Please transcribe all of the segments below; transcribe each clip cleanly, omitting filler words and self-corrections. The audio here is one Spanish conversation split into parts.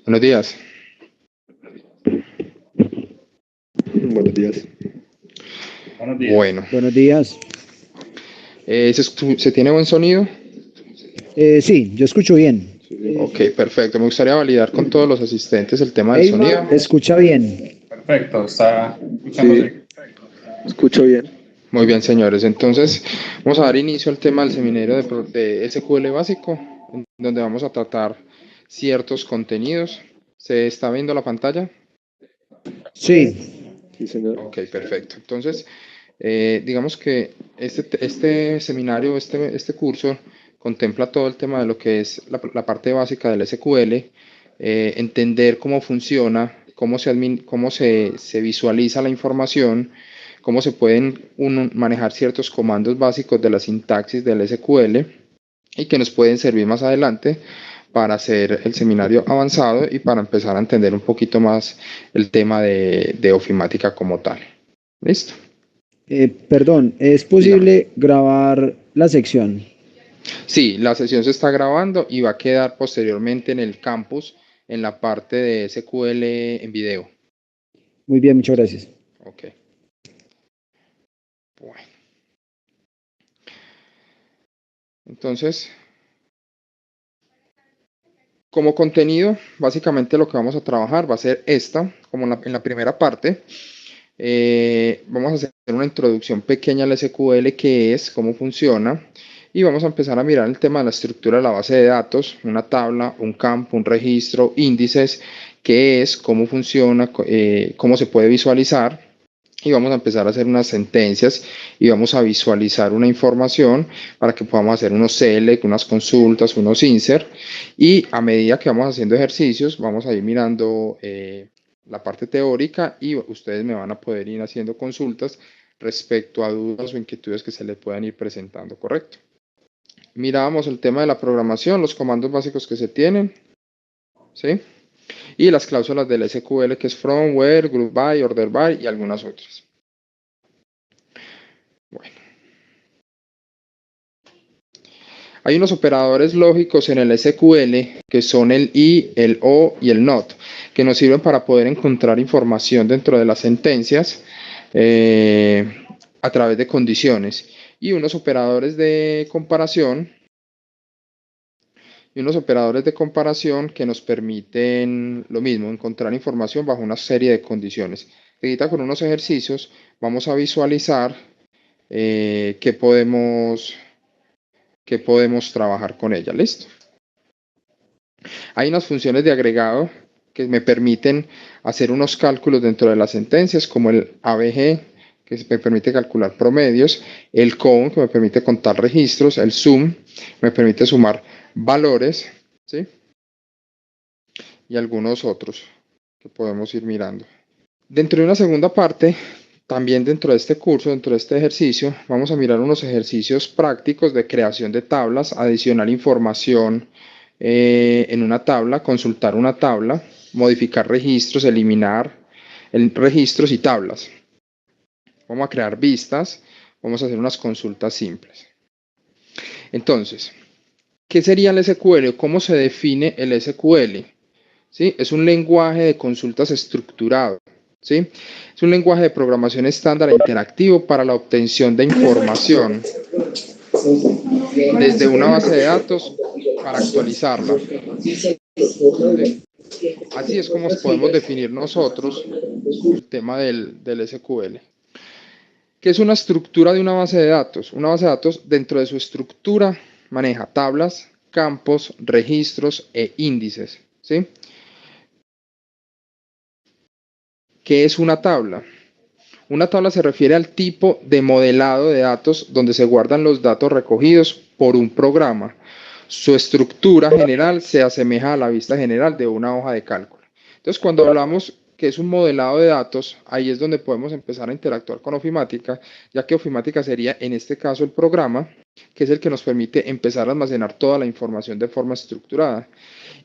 Buenos días. Buenos días. Bueno, Buenos días. ¿se tiene buen sonido? Sí, yo escucho bien. Ok, perfecto. Me gustaría validar con todos los asistentes el tema del sonido. Escucha bien. Perfecto, está escuchando Sí, bien. escucho bien. Muy bien, señores. Entonces, vamos a dar inicio al tema del seminario de SQL básico, en donde vamos a tratar ciertos contenidos. ¿Se está viendo la pantalla? Sí. Sí, señor. Ok, perfecto. Entonces, digamos que este seminario, este curso, contempla todo el tema de lo que es la parte básica del SQL, entender cómo funciona, cómo se visualiza la información, cómo se pueden manejar ciertos comandos básicos de la sintaxis del SQL y que nos pueden servir más adelante para hacer el seminario avanzado y para empezar a entender un poquito más el tema de ofimática como tal. ¿Listo? Perdón, ¿es posible grabar la sección? Sí, la sesión se está grabando y va a quedar posteriormente en el campus en la parte de SQL en video. Muy bien, muchas gracias. Ok. Bueno. Entonces, como contenido, básicamente lo que vamos a trabajar va a ser como en la primera parte. Vamos a hacer una introducción pequeña al SQL, qué es, cómo funciona, y vamos a empezar a mirar el tema de la estructura de la base de datos, una tabla, un campo, un registro, índices, qué es, cómo funciona, cómo se puede visualizar, y vamos a empezar a hacer unas sentencias y vamos a visualizar una información para que podamos hacer unos select, unas consultas, unos insert, y a medida que vamos haciendo ejercicios vamos a ir mirando la parte teórica y ustedes me van a poder ir haciendo consultas respecto a dudas o inquietudes que se les puedan ir presentando, ¿correcto? Mirábamos el tema de la programación, los comandos básicos que se tienen, ¿sí? Y las cláusulas del SQL, que es from, where, group by, order by y algunas otras. Bueno. Hay unos operadores lógicos en el SQL que son el I, el O y el NOT, que nos sirven para poder encontrar información dentro de las sentencias a través de condiciones. Y unos operadores de comparación que nos permiten lo mismo, encontrar información bajo una serie de condiciones. Ahorita con unos ejercicios vamos a visualizar qué podemos trabajar con ella. ¿Listo? Hay unas funciones de agregado que me permiten hacer unos cálculos dentro de las sentencias, como el ABG, que me permite calcular promedios, el count, que me permite contar registros, el sum, me permite sumar valores, ¿sí? Y algunos otros que podemos ir mirando. Dentro de una segunda parte, también dentro de este curso, dentro de este ejercicio, vamos a mirar unos ejercicios prácticos de creación de tablas, adicionar información en una tabla, consultar una tabla, modificar registros, eliminar registros y tablas. Vamos a crear vistas, vamos a hacer unas consultas simples. Entonces, ¿qué sería el SQL? ¿Cómo se define el SQL? ¿Sí? Es un lenguaje de consultas estructurado. ¿Sí? Es un lenguaje de programación estándar e interactivo para la obtención de información desde una base de datos para actualizarla. ¿Sí? Así es como podemos definir nosotros el tema del SQL. ¿Qué es una estructura de una base de datos? Una base de datos, dentro de su estructura, maneja tablas, campos, registros e índices. ¿Sí? ¿Qué es una tabla? Una tabla se refiere al tipo de modelado de datos donde se guardan los datos recogidos por un programa. Su estructura general se asemeja a la vista general de una hoja de cálculo. Entonces, cuando hablamos que es un modelado de datos, ahí es donde podemos empezar a interactuar con Ofimática, ya que Ofimática sería en este caso el programa, que es el que nos permite empezar a almacenar toda la información de forma estructurada.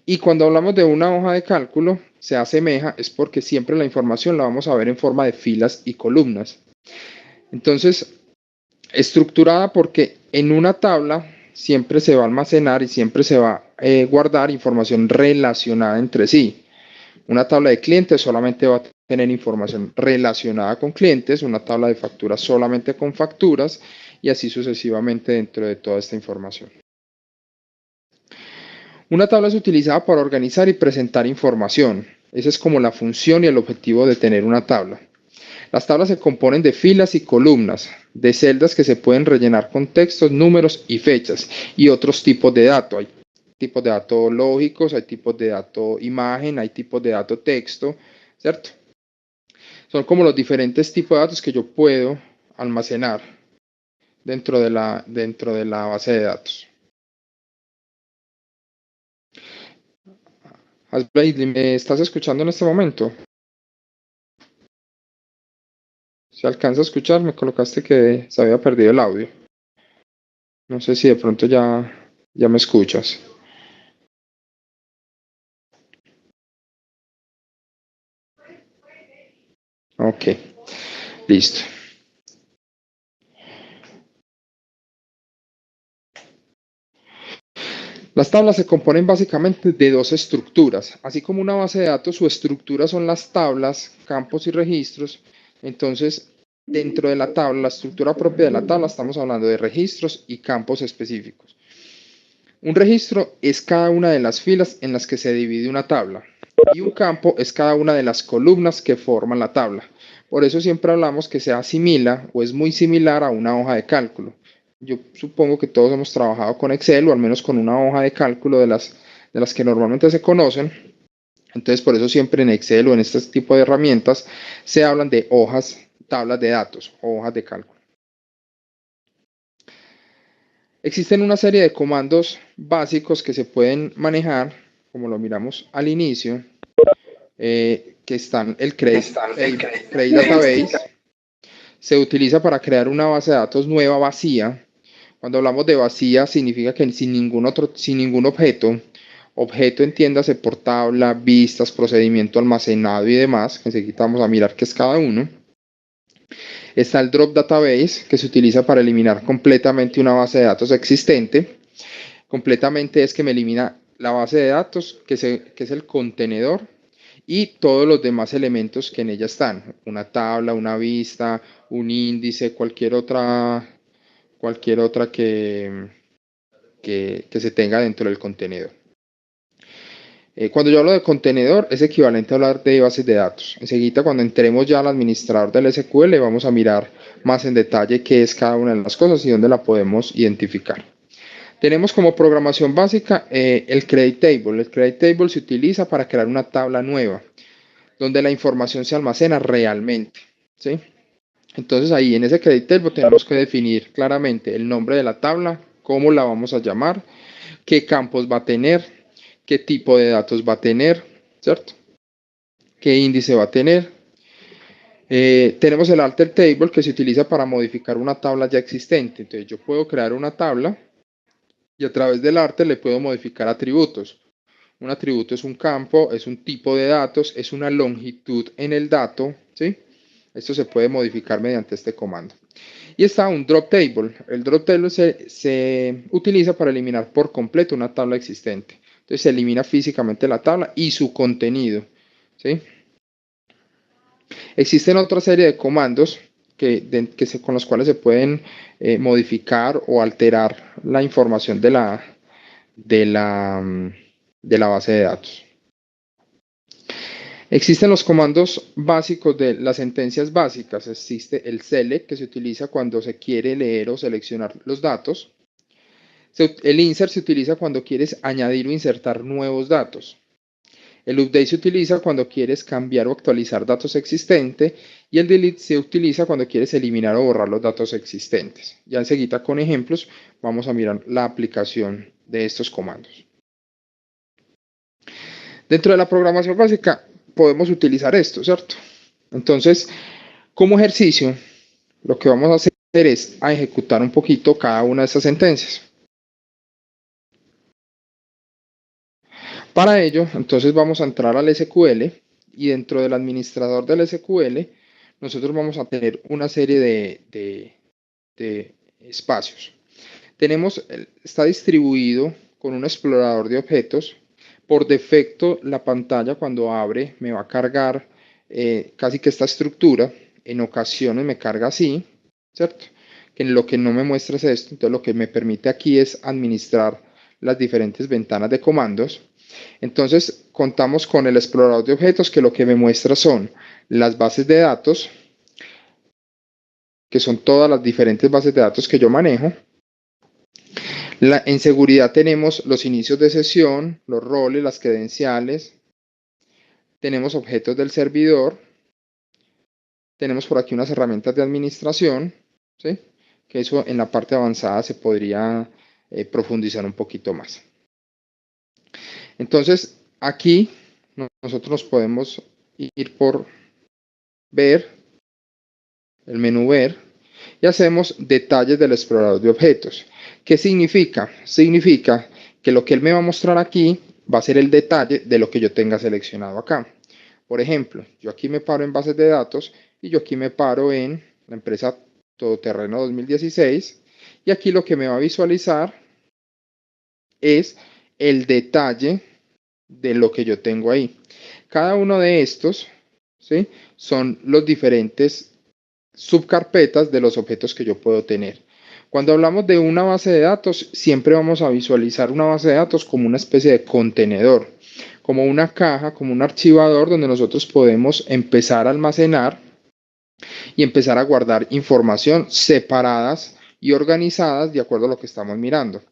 Y cuando hablamos de una hoja de cálculo, se asemeja, es porque siempre la información la vamos a ver en forma de filas y columnas. Entonces, estructurada porque en una tabla siempre se va a almacenar y siempre se va a guardar información relacionada entre sí. Una tabla de clientes solamente va a tener información relacionada con clientes, una tabla de facturas solamente con facturas y así sucesivamente dentro de toda esta información. Una tabla es utilizada para organizar y presentar información. Esa es como la función y el objetivo de tener una tabla. Las tablas se componen de filas y columnas, de celdas que se pueden rellenar con textos, números y fechas y otros tipos de datos. Hay tipos de datos lógicos, hay tipos de datos imagen, hay tipos de datos texto, ¿cierto? Son como los diferentes tipos de datos que yo puedo almacenar dentro de la base de datos. ¿Me estás escuchando en este momento? Si alcanza a escuchar, me colocaste que se había perdido el audio. No sé si de pronto ya me escuchas. Ok, listo. Las tablas se componen básicamente de dos estructuras. Así como una base de datos, su estructura son las tablas, campos y registros. Entonces, dentro de la tabla, la estructura propia de la tabla, estamos hablando de registros y campos específicos. Un registro es cada una de las filas en las que se divide una tabla y un campo es cada una de las columnas que forman la tabla. Por eso siempre hablamos que se asimila o es muy similar a una hoja de cálculo. Yo supongo que todos hemos trabajado con Excel o al menos con una hoja de cálculo de las que normalmente se conocen. Entonces, por eso siempre en Excel o en este tipo de herramientas se hablan de hojas, tablas de datos o hojas de cálculo. Existen una serie de comandos básicos que se pueden manejar, como lo miramos al inicio, que están el create database. Se utiliza para crear una base de datos nueva vacía. Cuando hablamos de vacía significa que sin ningún objeto entiéndase por tabla, vistas, procedimiento almacenado y demás, que enseguida vamos a mirar qué es cada uno. Está el drop database, que se utiliza para eliminar completamente una base de datos existente. Completamente es que me elimina la base de datos, que es el contenedor, y todos los demás elementos que en ella están. Una tabla, una vista, un índice, cualquier otra que se tenga dentro del contenedor. Cuando yo hablo de contenedor, es equivalente a hablar de bases de datos. Enseguida, cuando entremos ya al administrador del SQL, vamos a mirar más en detalle qué es cada una de las cosas y dónde la podemos identificar. Tenemos como programación básica el create table. El create table se utiliza para crear una tabla nueva, donde la información se almacena realmente, ¿sí? Entonces ahí en ese create table tenemos que definir claramente el nombre de la tabla, cómo la vamos a llamar, qué campos va a tener, qué tipo de datos va a tener, ¿cierto? Qué índice va a tener. Tenemos el alter table que se utiliza para modificar una tabla ya existente. Entonces yo puedo crear una tabla y a través del alter le puedo modificar atributos. Un atributo es un campo, es un tipo de datos, es una longitud en el dato, ¿sí? Esto se puede modificar mediante este comando. Y está un drop table. El drop table se utiliza para eliminar por completo una tabla existente. Entonces se elimina físicamente la tabla y su contenido, ¿sí? Existen otra serie de comandos con los cuales se pueden modificar o alterar la información de la base de datos. Existen los comandos básicos de las sentencias básicas. Existe el select, que se utiliza cuando se quiere leer o seleccionar los datos. El insert se utiliza cuando quieres añadir o insertar nuevos datos. El update se utiliza cuando quieres cambiar o actualizar datos existentes. Y el delete se utiliza cuando quieres eliminar o borrar los datos existentes. Ya enseguida con ejemplos vamos a mirar la aplicación de estos comandos. Dentro de la programación básica podemos utilizar esto, ¿cierto? Entonces, como ejercicio, lo que vamos a hacer es a ejecutar un poquito cada una de estas sentencias. Para ello, entonces vamos a entrar al SQL y dentro del administrador del SQL, nosotros vamos a tener una serie de espacios. Está distribuido con un explorador de objetos Por defecto, la pantalla cuando abre me va a cargar casi que esta estructura. En ocasiones me carga así, ¿cierto? Que lo que no me muestra es esto. Entonces lo que me permite aquí es administrar las diferentes ventanas de comandos. Entonces contamos con el explorador de objetos, que lo que me muestra son las bases de datos, que son todas las diferentes bases de datos que yo manejo. En seguridad tenemos los inicios de sesión, los roles, las credenciales. Tenemos objetos del servidor. Tenemos por aquí unas herramientas de administración, ¿sí? Que eso en la parte avanzada se podría profundizar un poquito más. Entonces, aquí nosotros nos podemos ir por ver, el menú ver, y hacemos detalles del explorador de objetos. ¿Qué significa? Significa que lo que él me va a mostrar aquí va a ser el detalle de lo que yo tenga seleccionado acá. Por ejemplo, yo aquí me paro en bases de datos y yo aquí me paro en la empresa Todoterreno 2016, y aquí lo que me va a visualizar es el detalle de lo que yo tengo ahí. Cada uno de estos, ¿sí?, son los diferentes subcarpetas de los objetos que yo puedo tener. Cuando hablamos de una base de datos, siempre vamos a visualizar una base de datos como una especie de contenedor, como una caja, como un archivador donde nosotros podemos empezar a almacenar y empezar a guardar información separadas y organizadas de acuerdo a lo que estamos mirando.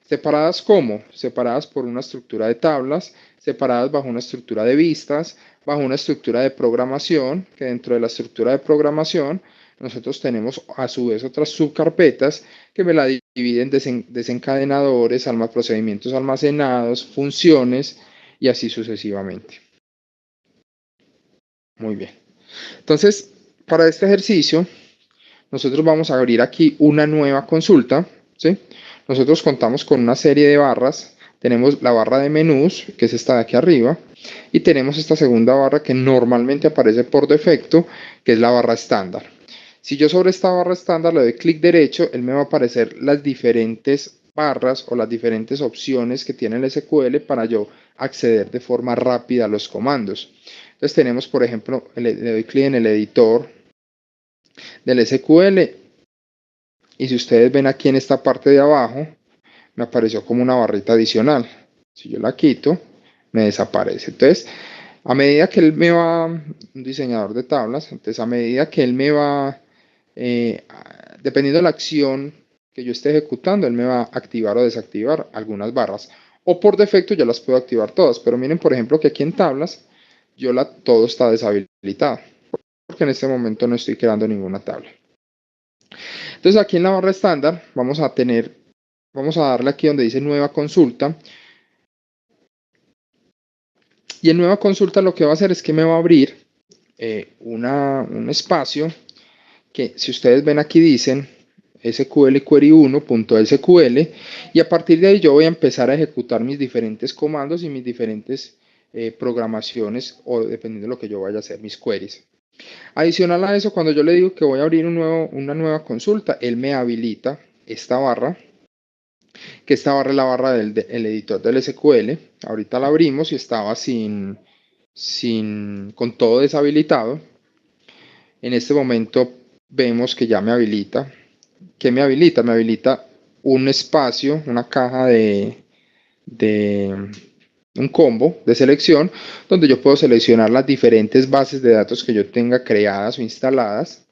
¿Separadas cómo? Separadas por una estructura de tablas, separadas bajo una estructura de vistas, bajo una estructura de programación, que dentro de la estructura de programación nosotros tenemos a su vez otras subcarpetas que me la dividen desencadenadores, procedimientos almacenados, funciones y así sucesivamente. Muy bien. Entonces, para este ejercicio, nosotros vamos a abrir aquí una nueva consulta, ¿sí? Nosotros contamos con una serie de barras. Tenemos la barra de menús, que es esta de aquí arriba, y tenemos esta segunda barra que normalmente aparece por defecto, que es la barra estándar. Si yo sobre esta barra estándar le doy clic derecho, él me va a aparecer las diferentes barras o las diferentes opciones que tiene el SQL para yo acceder de forma rápida a los comandos. Entonces tenemos, por ejemplo, le doy clic en el editor del SQL, y si ustedes ven aquí en esta parte de abajo, me apareció como una barrita adicional. Si yo la quito, me desaparece. Entonces, a medida que él me va, un diseñador de tablas, entonces a medida que él me va, dependiendo de la acción que yo esté ejecutando, él me va a activar o desactivar algunas barras. O por defecto ya las puedo activar todas, pero miren, por ejemplo, que aquí en tablas, todo está deshabilitado, porque en este momento no estoy creando ninguna tabla. Entonces aquí en la barra estándar vamos a darle aquí donde dice nueva consulta, y en nueva consulta lo que va a hacer es que me va a abrir un espacio que, si ustedes ven aquí, dicen SQL query 1.sql, y a partir de ahí yo voy a empezar a ejecutar mis diferentes comandos y mis diferentes programaciones, o dependiendo de lo que yo vaya a hacer, mis queries. Adicional a eso, cuando yo le digo que voy a abrir una nueva consulta, él me habilita esta barra, que esta barra es la barra del editor del SQL. Ahorita la abrimos y estaba con todo deshabilitado. En este momento vemos que ya me habilita. ¿Qué me habilita? Me habilita un espacio, una caja de un combo de selección, donde yo puedo seleccionar las diferentes bases de datos que yo tenga creadas o instaladas,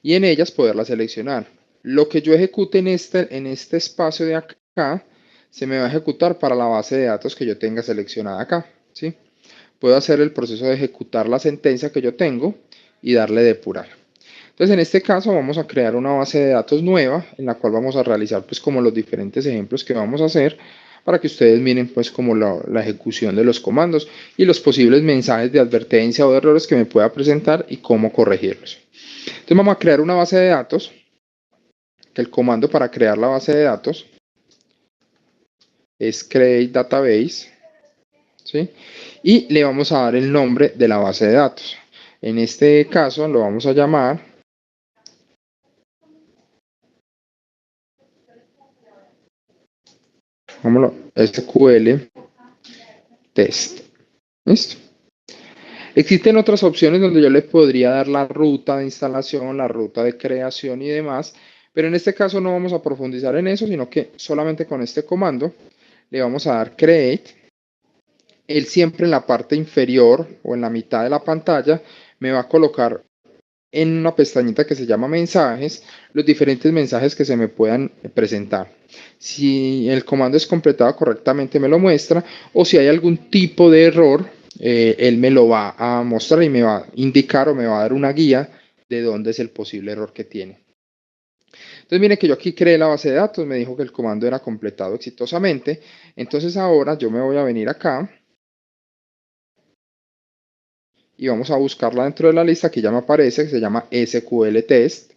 y en ellas poderlas seleccionar. Lo que yo ejecute en este espacio de acá, se me va a ejecutar para la base de datos que yo tenga seleccionada acá, ¿sí? Puedo hacer el proceso de ejecutar la sentencia que yo tengo y darle depurar. Entonces, en este caso vamos a crear una base de datos nueva, en la cual vamos a realizar pues como los diferentes ejemplos que vamos a hacer, para que ustedes miren pues como la ejecución de los comandos y los posibles mensajes de advertencia o de errores que me pueda presentar y cómo corregirlos. Entonces vamos a crear una base de datos, que el comando para crear la base de datos es create database, ¿sí? Y le vamos a dar el nombre de la base de datos. En este caso lo vamos a llamar SQL test. ¿Listo? Existen otras opciones donde yo le podría dar la ruta de instalación, la ruta de creación y demás, pero en este caso no vamos a profundizar en eso, sino que solamente con este comando le vamos a dar create. Él siempre en la parte inferior o en la mitad de la pantalla me va a colocar en una pestañita que se llama mensajes los diferentes mensajes que se me puedan presentar. Si el comando es completado correctamente me lo muestra, o si hay algún tipo de error, él me lo va a mostrar y me va a indicar o me va a dar una guía de dónde es el posible error que tiene. Entonces miren que yo aquí creé la base de datos, me dijo que el comando era completado exitosamente. Entonces ahora yo me voy a venir acá y vamos a buscarla dentro de la lista que ya me aparece, que se llama SQL Test.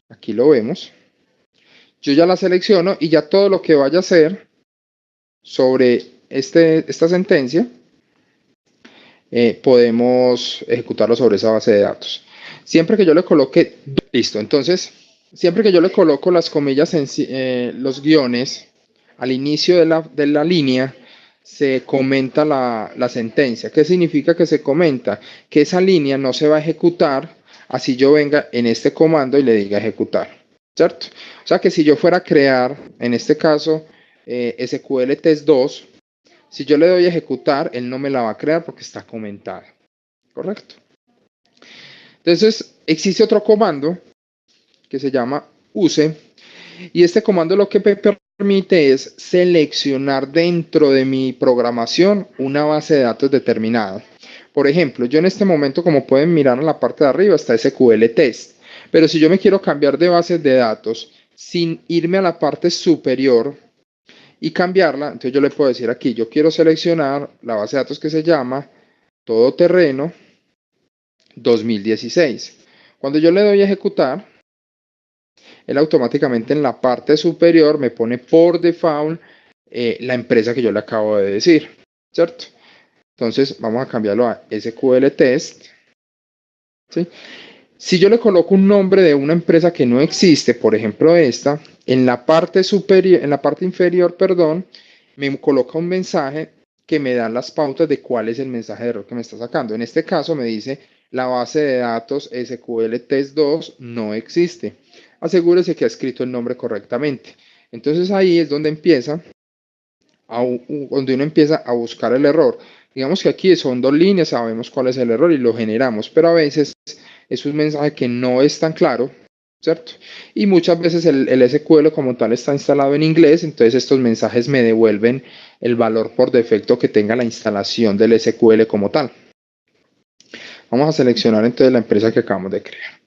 Aquí lo vemos. Yo ya la selecciono y ya todo lo que vaya a hacer sobre esta sentencia, podemos ejecutarlo sobre esa base de datos. Siempre que yo le coloque, listo, entonces, siempre que yo le coloco las comillas, los guiones, al inicio de la línea, se comenta la sentencia. ¿Qué significa que se comenta? Que esa línea no se va a ejecutar así yo venga en este comando y le diga ejecutar, ¿cierto? O sea que si yo fuera a crear, en este caso, SQL Test 2, si yo le doy a ejecutar, él no me la va a crear porque está comentada, ¿correcto? Entonces, existe otro comando que se llama use, y este comando lo que me permite es seleccionar dentro de mi programación una base de datos determinada. Por ejemplo, yo en este momento, como pueden mirar en la parte de arriba, está SQL Test. Pero si yo me quiero cambiar de bases de datos sin irme a la parte superior y cambiarla, entonces yo le puedo decir aquí, yo quiero seleccionar la base de datos que se llama Todoterreno 2016. Cuando yo le doy a ejecutar, él automáticamente en la parte superior me pone por default la empresa que yo le acabo de decir, ¿cierto? Entonces vamos a cambiarlo a SQL Test, ¿sí? Si yo le coloco un nombre de una empresa que no existe, por ejemplo esta, en la parte superior, en la parte inferior, perdón, me coloca un mensaje que me da las pautas de cuál es el mensaje de error que me está sacando. En este caso me dice la base de datos SQL Test 2 no existe. Asegúrese que ha escrito el nombre correctamente. Entonces ahí es donde uno empieza a buscar el error. Digamos que aquí son 2 líneas, sabemos cuál es el error y lo generamos, pero a veces es un mensaje que no es tan claro, ¿cierto? Y muchas veces el SQL como tal está instalado en inglés, entonces estos mensajes me devuelven el valor por defecto que tenga la instalación del SQL como tal. Vamos a seleccionar entonces la empresa que acabamos de crear.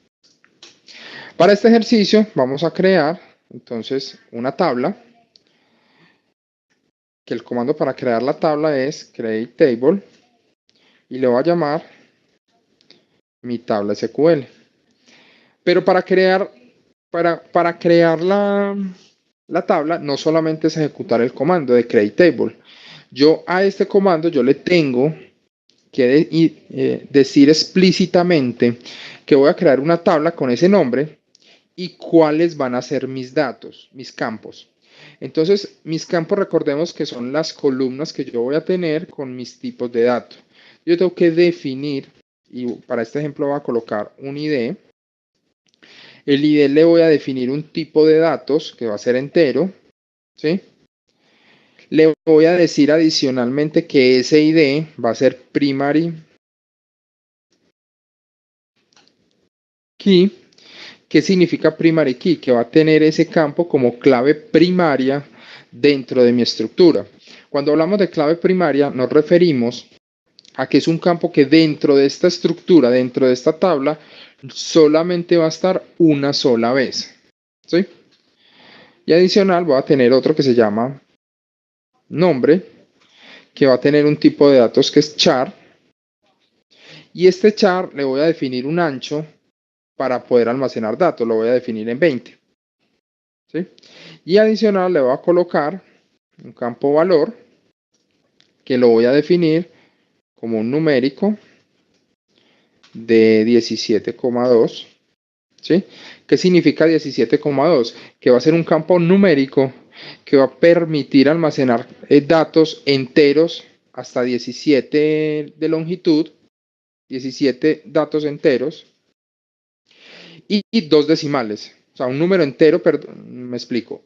Para este ejercicio vamos a crear entonces una tabla, que el comando para crear la tabla es create table y le voy a llamar mi tabla SQL. Pero para crear la tabla no solamente es ejecutar el comando de create table. Yo a este comando yo le tengo que decir explícitamente que voy a crear una tabla con ese nombre y cuáles van a ser mis datos, mis campos. Entonces, mis campos, recordemos que son las columnas que yo voy a tener con mis tipos de datos. Yo tengo que definir, y para este ejemplo voy a colocar un ID. El ID le voy a definir un tipo de datos que va a ser entero, ¿sí? Le voy a decir adicionalmente que ese ID va a ser primary key. ¿Qué significa primary key? Que va a tener ese campo como clave primaria dentro de mi estructura. Cuando hablamos de clave primaria nos referimos a que es un campo que dentro de esta estructura, dentro de esta tabla, solamente va a estar una sola vez, ¿sí? Y adicional voy a tener otro que se llama nombre, que va a tener un tipo de datos que es char, y este char le voy a definir un ancho para poder almacenar datos, lo voy a definir en 20, ¿sí? Y adicional le voy a colocar un campo valor que lo voy a definir como un numérico de 17,2, ¿sí? ¿Qué significa 17,2? Que va a ser un campo numérico que va a permitir almacenar datos enteros hasta 17 de longitud, 17 datos enteros y 2 decimales. O sea, un número entero, perdón, me explico.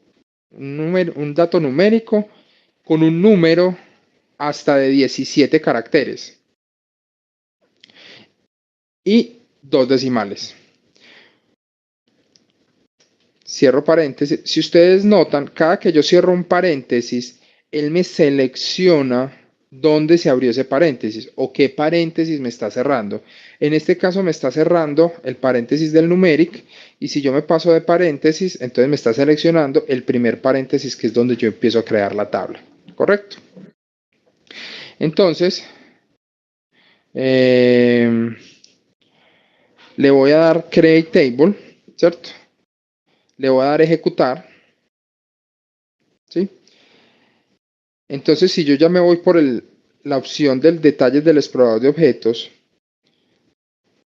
Un dato numérico con un número hasta de 17 caracteres y 2 decimales. Cierro paréntesis. Si ustedes notan, cada que yo cierro un paréntesis, él me selecciona dónde se abrió ese paréntesis o qué paréntesis me está cerrando. En este caso me está cerrando el paréntesis del numeric, y si yo me paso de paréntesis, entonces me está seleccionando el primer paréntesis, que es donde yo empiezo a crear la tabla. ¿Correcto? Entonces, le voy a dar create table, ¿cierto? Le voy a dar ejecutar, ¿sí? Entonces, si yo ya me voy por la opción del detalles del explorador de objetos,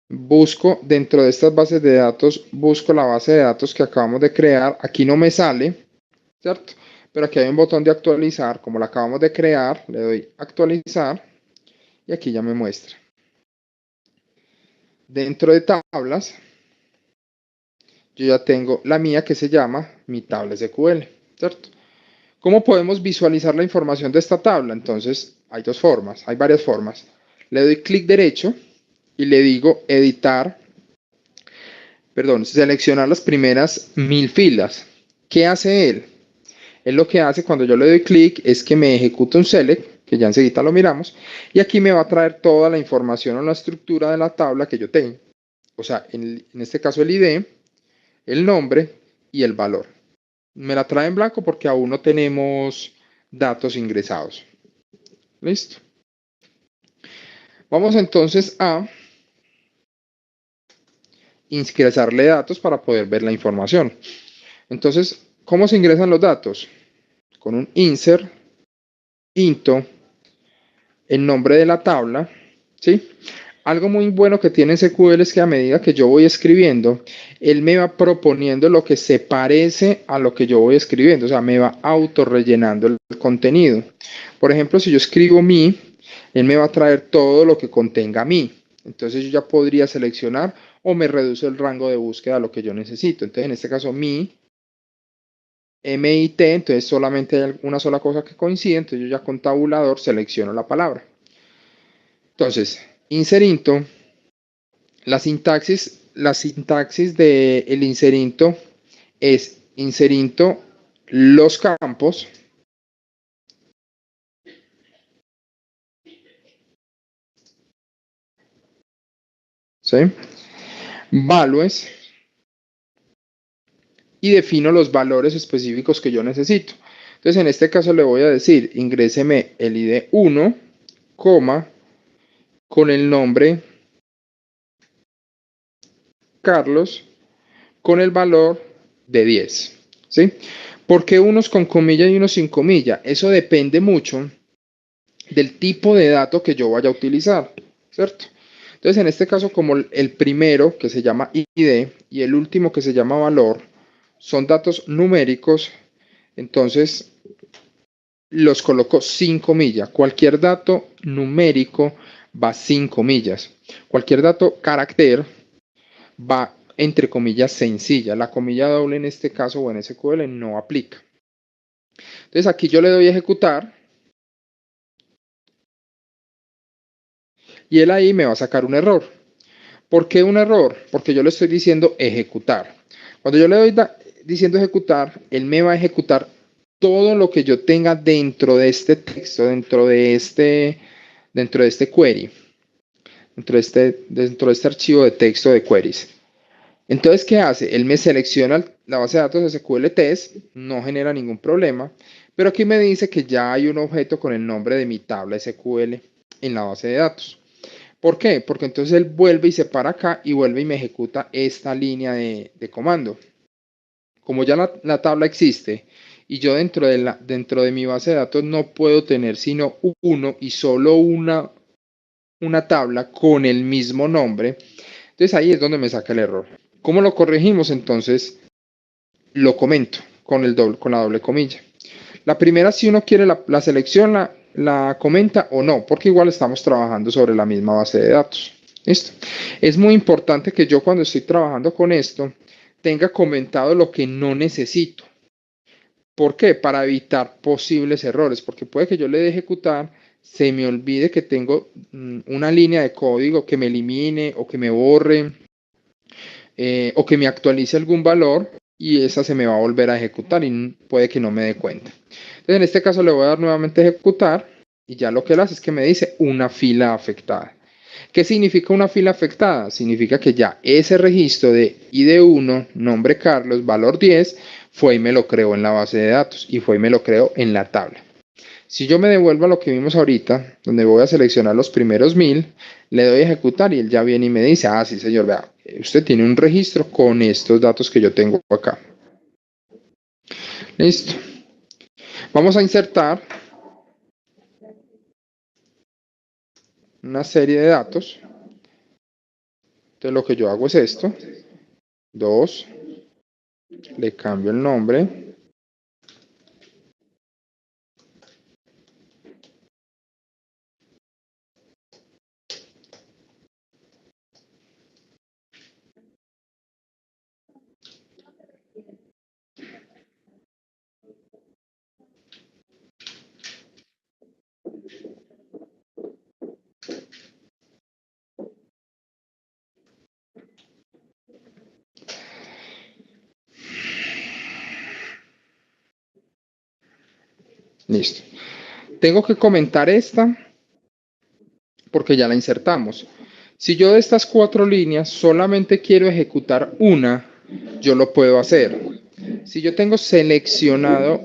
busco dentro de estas bases de datos, busco la base de datos que acabamos de crear. Aquí no me sale, ¿cierto? Pero aquí hay un botón de actualizar. Como la acabamos de crear, le doy actualizar y aquí ya me muestra. Dentro de tablas, yo ya tengo la mía, que se llama mi tabla SQL, ¿cierto? ¿Cómo podemos visualizar la información de esta tabla? Entonces, hay dos formas, hay varias formas. Le doy clic derecho y le digo editar, seleccionar las primeras 1000 filas. ¿Qué hace él? Él lo que hace cuando yo le doy clic es que me ejecuta un select, que ya enseguida lo miramos, y aquí me va a traer toda la información o la estructura de la tabla que yo tengo. O sea, en este caso el ID, el nombre y el valor. Me la trae en blanco porque aún no tenemos datos ingresados. ¿Listo? Vamos entonces a ingresarle datos para poder ver la información. Entonces, ¿cómo se ingresan los datos? Con un insert into el nombre de la tabla, ¿sí? Algo muy bueno que tiene SQL es que a medida que yo voy escribiendo, él me va proponiendo lo que se parece a lo que yo voy escribiendo, o sea, me va autorrellenando el contenido. Por ejemplo, si yo escribo mi, él me va a traer todo lo que contenga mi. Entonces yo ya podría seleccionar o me reduce el rango de búsqueda a lo que yo necesito. Entonces en este caso mi, MIT, entonces solamente hay una sola cosa que coincide, entonces yo ya con tabulador selecciono la palabra. Entonces, inserinto, la sintaxis del inserinto es inserinto los campos, ¿sí? Values, y defino los valores específicos que yo necesito. Entonces, en este caso le voy a decir, ingréseme el ID 1, con el nombre Carlos, con el valor de 10, ¿sí? ¿Por qué unos con comilla y unos sin comilla? Eso depende mucho del tipo de dato que yo vaya a utilizar, ¿cierto? Entonces, en este caso, como el primero, que se llama ID, y el último, que se llama valor, son datos numéricos, entonces los coloco sin comilla. Cualquier dato numérico va sin comillas. Cualquier dato carácter va entre comillas sencilla. La comilla doble en este caso o en SQL no aplica. Entonces aquí yo le doy a ejecutar y él ahí me va a sacar un error. ¿Por qué un error? Porque yo le estoy diciendo ejecutar. Cuando yo le doy diciendo ejecutar, él me va a ejecutar todo lo que yo tenga dentro de este texto, dentro de este query, dentro de este archivo de texto de queries. Entonces, ¿qué hace? Él me selecciona la base de datos SQL Test, no genera ningún problema, pero aquí me dice que ya hay un objeto con el nombre de mi tabla SQL en la base de datos. ¿Por qué? Porque entonces él vuelve y se para acá y vuelve y me ejecuta esta línea de comando. Como ya la tabla existe y yo dentro de mi base de datos no puedo tener sino uno y solo una tabla con el mismo nombre, entonces ahí es donde me saca el error. ¿Cómo lo corregimos? Entonces lo comento con la doble comilla. La primera, si uno quiere la selección, la comenta o no, porque igual estamos trabajando sobre la misma base de datos. ¿Listo? Es muy importante que yo cuando estoy trabajando con esto tenga comentado lo que no necesito. ¿Por qué? Para evitar posibles errores, porque puede que yo le dé ejecutar, se me olvide que tengo una línea de código que me elimine o que me borre o que me actualice algún valor y esa se me va a volver a ejecutar y puede que no me dé cuenta. Entonces en este caso le voy a dar nuevamente ejecutar y ya lo que él hace es que me dice una fila afectada. ¿Qué significa una fila afectada? Significa que ya ese registro de ID1, nombre Carlos, valor 10, fue y me lo creó en la base de datos y fue y me lo creó en la tabla. Si yo me devuelvo a lo que vimos ahorita, donde voy a seleccionar los primeros 1000, le doy a ejecutar y él ya viene y me dice, ah, sí señor, vea, usted tiene un registro con estos datos que yo tengo acá. Listo. Vamos a insertar una serie de datos. Entonces lo que yo hago es esto. 2. Le cambio el nombre. Listo. Tengo que comentar esta porque ya la insertamos. Si yo de estas 4 líneas solamente quiero ejecutar una, yo lo puedo hacer. Si yo tengo seleccionado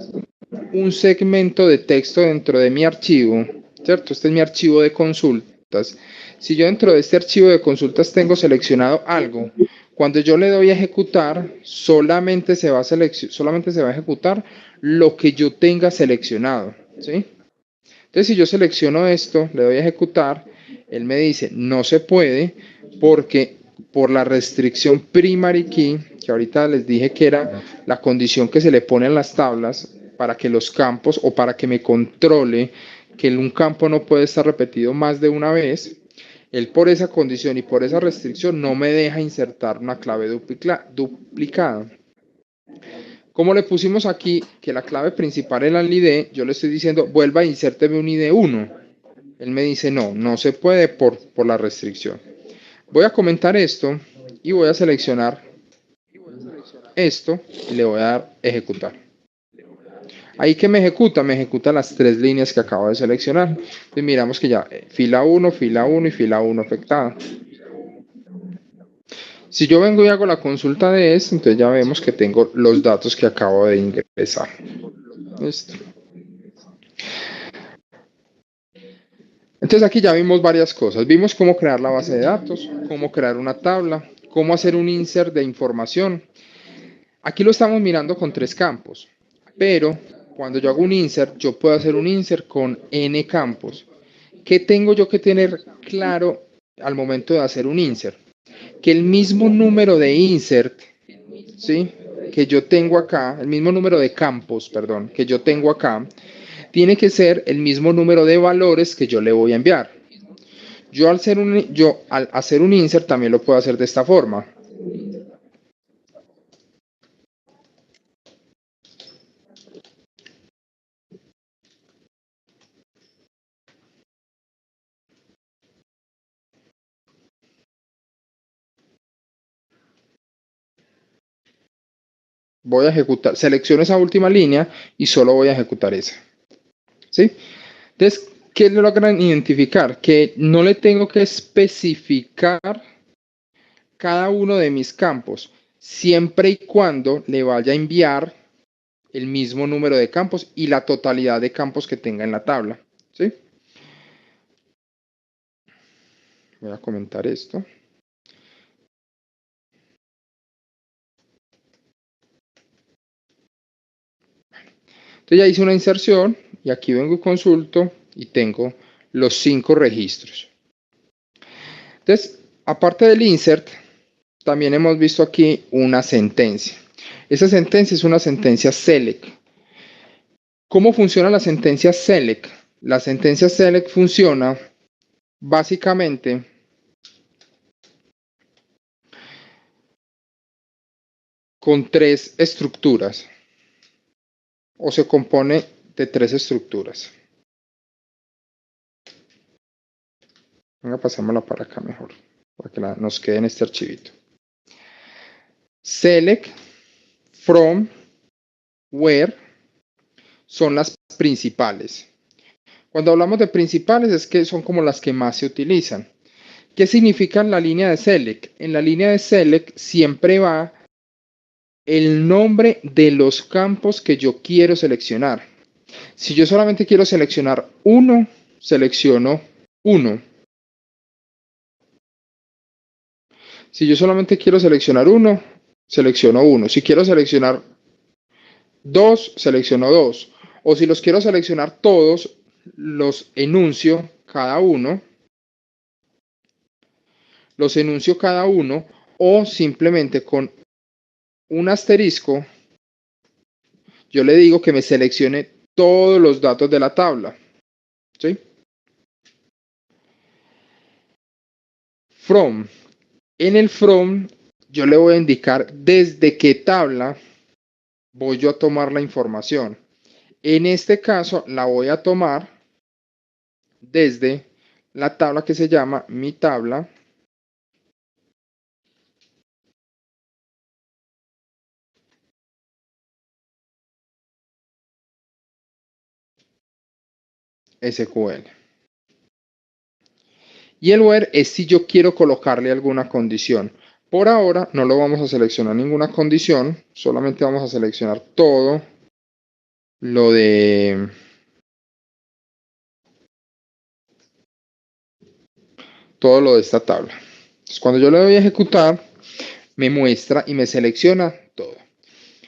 un segmento de texto dentro de mi archivo, ¿cierto? Este es mi archivo de consultas. Si yo dentro de este archivo de consultas tengo seleccionado algo, cuando yo le doy a ejecutar, solamente se va a ejecutar lo que yo tenga seleccionado, ¿sí? Entonces, si yo selecciono esto, le doy a ejecutar, él me dice, no se puede porque por la restricción primary key, que ahorita les dije que era la condición que se le pone en las tablas para que los campos o para que me controle que un campo no puede estar repetido más de una vez, él por esa condición y por esa restricción no me deja insertar una clave duplicada. Como le pusimos aquí que la clave principal era el ID, yo le estoy diciendo vuelva a insérteme un ID 1. Él me dice no, no se puede por la restricción. Voy a comentar esto y voy a seleccionar esto y le voy a dar ejecutar. Ahí que me ejecuta las 3 líneas que acabo de seleccionar. Entonces miramos que ya fila 1 y fila 1 afectada. Si yo vengo y hago la consulta de esto, entonces ya vemos que tengo los datos que acabo de ingresar. Listo. Entonces aquí ya vimos varias cosas. Vimos cómo crear la base de datos, cómo crear una tabla, cómo hacer un insert de información. Aquí lo estamos mirando con 3 campos, pero cuando yo hago un insert, yo puedo hacer un insert con n campos. ¿Qué tengo yo que tener claro al momento de hacer un insert? Que el mismo número de insert, ¿sí?, que yo tengo acá, el mismo número de campos, perdón, que yo tengo acá, tiene que ser el mismo número de valores que yo le voy a enviar. Yo al hacer un insert también lo puedo hacer de esta forma. Voy a ejecutar, selecciono esa última línea y solo voy a ejecutar esa. ¿Sí? Entonces, ¿qué logran identificar? Que no le tengo que especificar cada uno de mis campos, siempre y cuando le vaya a enviar el mismo número de campos y la totalidad de campos que tenga en la tabla. ¿Sí? Voy a comentar esto. Entonces ya hice una inserción y aquí vengo y consulto y tengo los 5 registros. Entonces, aparte del insert, también hemos visto aquí una sentencia. Esa sentencia es una sentencia select. ¿Cómo funciona la sentencia select? La sentencia select funciona básicamente con 3 estructuras, o se compone de 3 estructuras. Venga, pasémosla para acá mejor, para que nos quede en este archivito. Select, from, where son las principales. Cuando hablamos de principales es que son como las que más se utilizan. ¿Qué significa la línea de select? En la línea de select siempre va el nombre de los campos que yo quiero seleccionar. Si yo solamente quiero seleccionar uno, selecciono uno. Si yo solamente quiero seleccionar uno, selecciono uno. Si quiero seleccionar dos, selecciono dos. O si los quiero seleccionar todos, los enuncio cada uno. Los enuncio cada uno. O simplemente con un asterisco, yo le digo que me seleccione todos los datos de la tabla. ¿Sí? From. En el from, yo le voy a indicar desde qué tabla voy yo a tomar la información. En este caso, la voy a tomar desde la tabla que se llama mi tabla SQL. Y el where es si yo quiero colocarle alguna condición. Por ahora no lo vamos a seleccionar ninguna condición, solamente vamos a seleccionar todo lo de esta tabla. Entonces, cuando yo le doy a ejecutar, me muestra y me selecciona todo.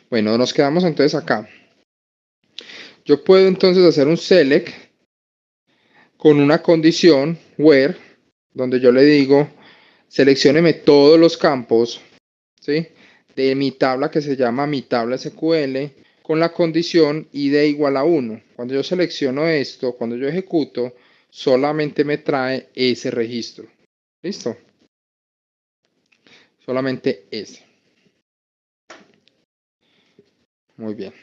Bueno, nos quedamos entonces acá. Yo puedo entonces hacer un select con una condición where, donde yo le digo, seleccióneme todos los campos, ¿sí?, de mi tabla que se llama mi tabla SQL, con la condición id igual a 1. Cuando yo selecciono esto, cuando yo ejecuto, solamente me trae ese registro. ¿Listo? Solamente ese. Muy bien.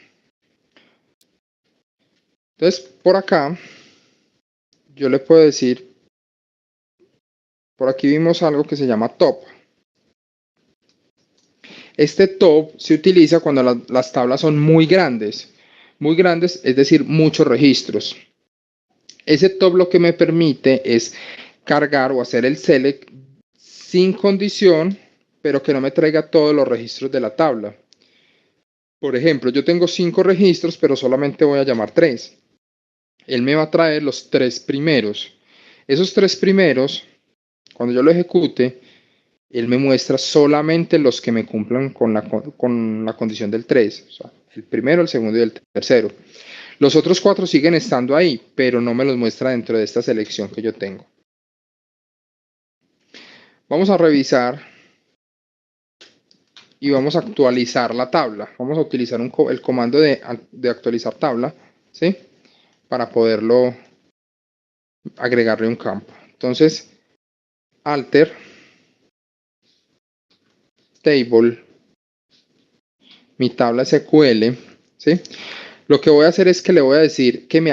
Entonces, por acá, yo le puedo decir, por aquí vimos algo que se llama top. Este top se utiliza cuando las tablas son muy grandes. Muy grandes, es decir, muchos registros. Ese top lo que me permite es cargar o hacer el select sin condición, pero que no me traiga todos los registros de la tabla. Por ejemplo, yo tengo 5 registros, pero solamente voy a llamar 3. Él me va a traer los 3 primeros. Esos 3 primeros, cuando yo lo ejecute, él me muestra solamente los que me cumplan con la condición del 3. O sea, el primero, el segundo y el tercero. Los otros 4 siguen estando ahí, pero no me los muestra dentro de esta selección que yo tengo. Vamos a revisar y vamos a actualizar la tabla. Vamos a utilizar el comando de actualizar tabla, ¿sí?, para poderlo agregarle un campo. Entonces, alter table, mi tabla SQL, ¿sí? Lo que voy a hacer es que le voy a decir que me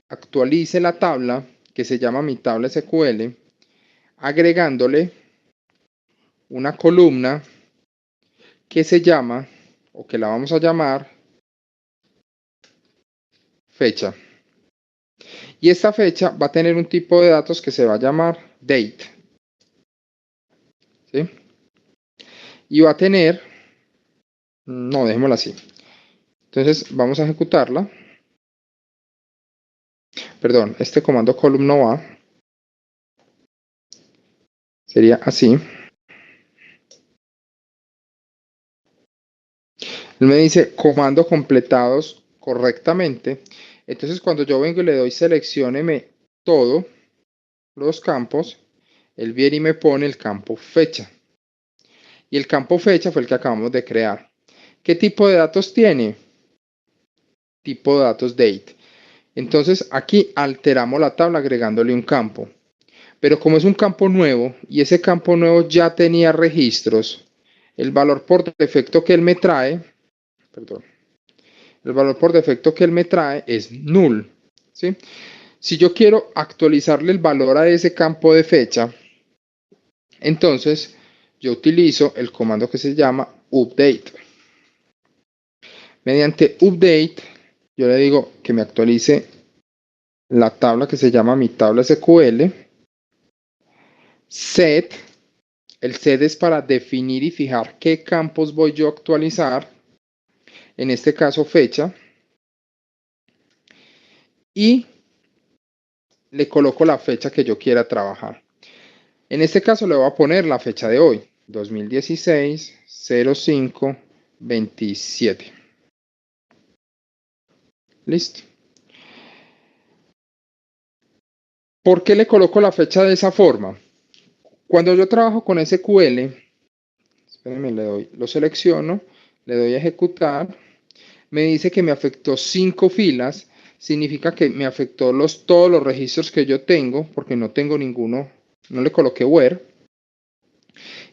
actualice la tabla que se llama mi tabla SQL, agregándole una columna que se llama, o que la vamos a llamar, fecha. Y esta fecha va a tener un tipo de datos que se va a llamar date, ¿sí? Y va a tener, no, dejémosla así. Entonces vamos a ejecutarla. Perdón, este comando column no va. Sería así. Él me dice comando completados correctamente. Entonces cuando yo vengo y le doy seleccióneme todos los campos, él viene y me pone el campo fecha. Y el campo fecha fue el que acabamos de crear. ¿Qué tipo de datos tiene? Tipo de datos date. Entonces aquí alteramos la tabla agregándole un campo. Pero como es un campo nuevo y ese campo nuevo ya tenía registros, el valor por defecto que él me trae, perdón, el valor por defecto que él me trae es null, ¿sí? Si yo quiero actualizarle el valor a ese campo de fecha, entonces yo utilizo el comando que se llama update. Mediante update, yo le digo que me actualice la tabla que se llama mi tabla SQL. Set, el set es para definir y fijar qué campos voy yo a actualizar, en este caso fecha, y le coloco la fecha que yo quiera trabajar. En este caso le voy a poner la fecha de hoy, 2016-05-27. Listo. ¿Por qué le coloco la fecha de esa forma? Cuando yo trabajo con SQL, espérenme, lo selecciono, le doy a ejecutar, me dice que me afectó 5 filas, significa que me afectó todos los registros que yo tengo, porque no tengo ninguno, no le coloqué where.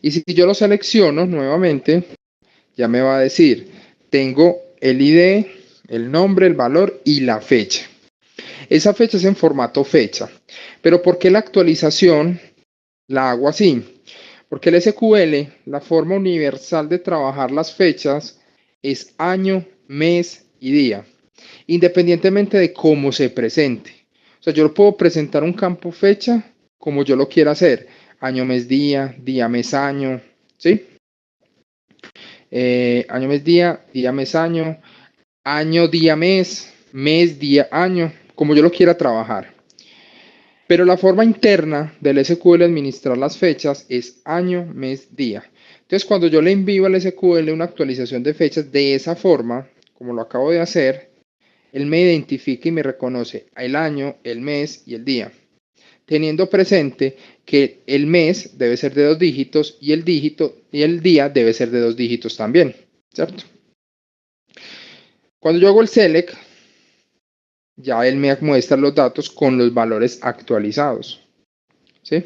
Y si yo lo selecciono nuevamente, ya me va a decir, tengo el ID, el nombre, el valor y la fecha. Esa fecha es en formato fecha. Pero ¿por qué la actualización la hago así? Porque el SQL, la forma universal de trabajar las fechas es año, mes y día, independientemente de cómo se presente. O sea, yo lo puedo presentar un campo fecha como yo lo quiera hacer. Año, mes, día, día, mes, año, ¿sí? Año, mes, día, mes, año, día, mes, día, año, como yo lo quiera trabajar. Pero la forma interna del SQL administrar las fechas es año, mes, día. Entonces, cuando yo le envío al SQL una actualización de fechas de esa forma, como lo acabo de hacer, él me identifica y me reconoce el año, el mes y el día, teniendo presente que el mes debe ser de 2 dígitos y el día debe ser de 2 dígitos también, ¿cierto? Cuando yo hago el select, ya él me muestra los datos con los valores actualizados, ¿sí?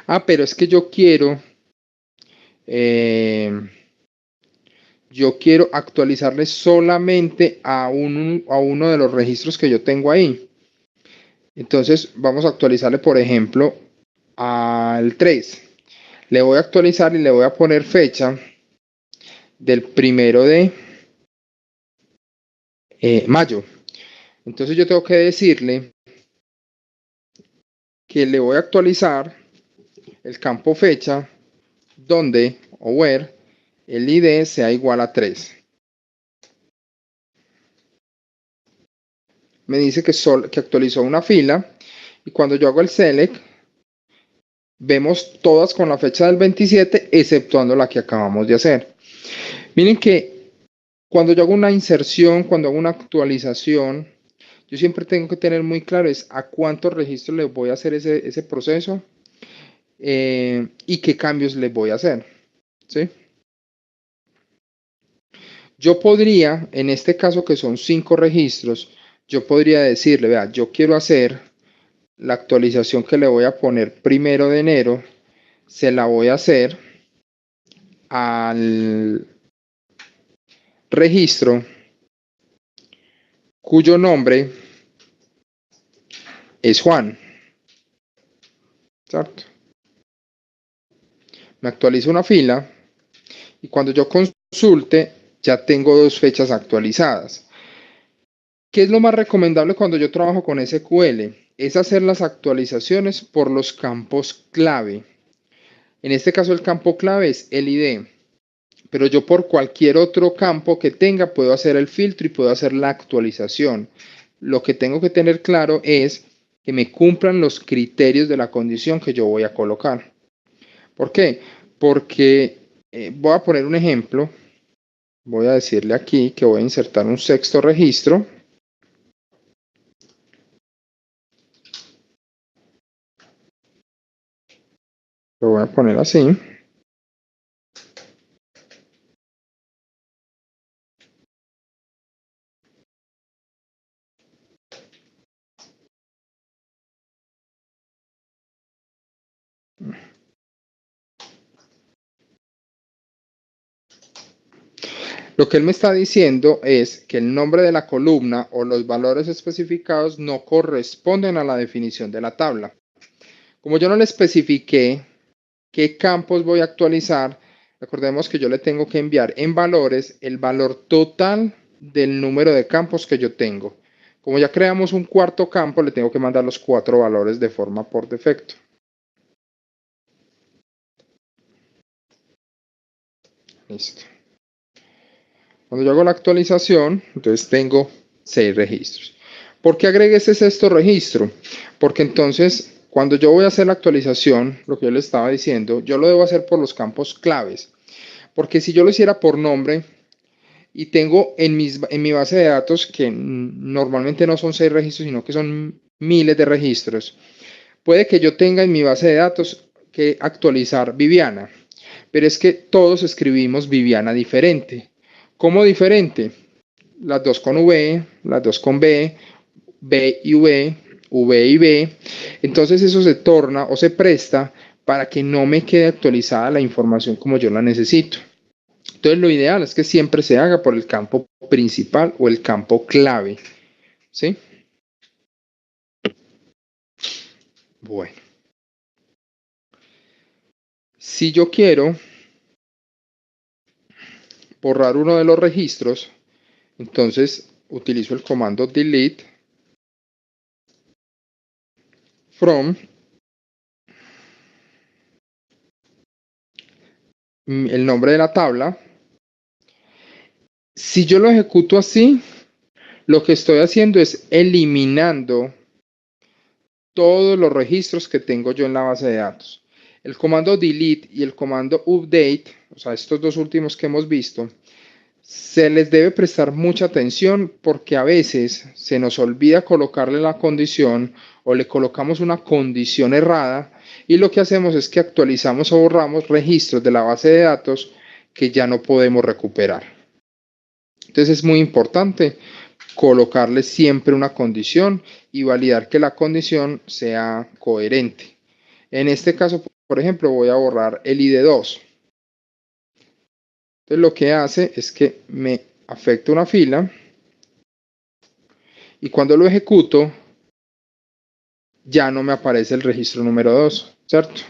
Ah, pero es que yo quiero actualizarle solamente a uno de los registros que yo tengo ahí. Entonces vamos a actualizarle, por ejemplo, al 3. Le voy a actualizar y le voy a poner fecha del 1 de mayo. Entonces yo tengo que decirle que le voy a actualizar el campo fecha donde o where el ID sea igual a 3. Me dice que actualizó una fila y cuando yo hago el select vemos todas con la fecha del 27 exceptuando la que acabamos de hacer. Miren que cuando yo hago una inserción, cuando hago una actualización, yo siempre tengo que tener muy claro es a cuántos registros le voy a hacer ese proceso y qué cambios le voy a hacer, ¿sí? Yo podría, en este caso que son 5 registros, yo podría decirle, vea, yo quiero hacer la actualización que le voy a poner 1 de enero, se la voy a hacer al registro cuyo nombre es Juan, ¿cierto? Me actualiza una fila y cuando yo consulte ya tengo 2 fechas actualizadas. ¿Qué es lo más recomendable cuando yo trabajo con SQL? Es hacer las actualizaciones por los campos clave. En este caso el campo clave es el ID, pero yo por cualquier otro campo que tenga puedo hacer el filtro y puedo hacer la actualización. Lo que tengo que tener claro es que me cumplan los criterios de la condición que yo voy a colocar. ¿Por qué? Porque voy a poner un ejemplo. Voy a decirle aquí que voy a insertar un sexto registro. Lo voy a poner así. Lo que él me está diciendo es que el nombre de la columna o los valores especificados no corresponden a la definición de la tabla. Como yo no le especifiqué qué campos voy a actualizar, recordemos que yo le tengo que enviar en valores el valor total del número de campos que yo tengo. Como ya creamos un cuarto campo, le tengo que mandar los 4 valores de forma por defecto. Listo. Cuando yo hago la actualización, entonces tengo 6 registros. ¿Por qué agregué ese sexto registro? Porque entonces, cuando yo voy a hacer la actualización, lo que yo le estaba diciendo, yo lo debo hacer por los campos claves. Porque si yo lo hiciera por nombre y tengo en mi base de datos, que normalmente no son 6 registros, sino que son miles de registros, puede que yo tenga en mi base de datos que actualizar Viviana. Pero es que todos escribimos Viviana diferente. ¿Cómo diferente? Las 2 con V, las 2 con B, B y V, V y B. Entonces eso se torna o se presta para que no me quede actualizada la información como yo la necesito. Entonces lo ideal es que siempre se haga por el campo principal o el campo clave. ¿Sí? Bueno. Si yo quiero borrar uno de los registros, entonces utilizo el comando delete from el nombre de la tabla. Si yo lo ejecuto así, lo que estoy haciendo es eliminando todos los registros que tengo yo en la base de datos. El comando delete y el comando update, o sea, estos dos últimos que hemos visto, se les debe prestar mucha atención porque a veces se nos olvida colocarle la condición o le colocamos una condición errada y lo que hacemos es que actualizamos o borramos registros de la base de datos que ya no podemos recuperar. Entonces es muy importante colocarle siempre una condición y validar que la condición sea coherente. En este caso, por ejemplo, voy a borrar el ID2. Entonces lo que hace es que me afecta una fila y cuando lo ejecuto ya no me aparece el registro número 2, ¿cierto?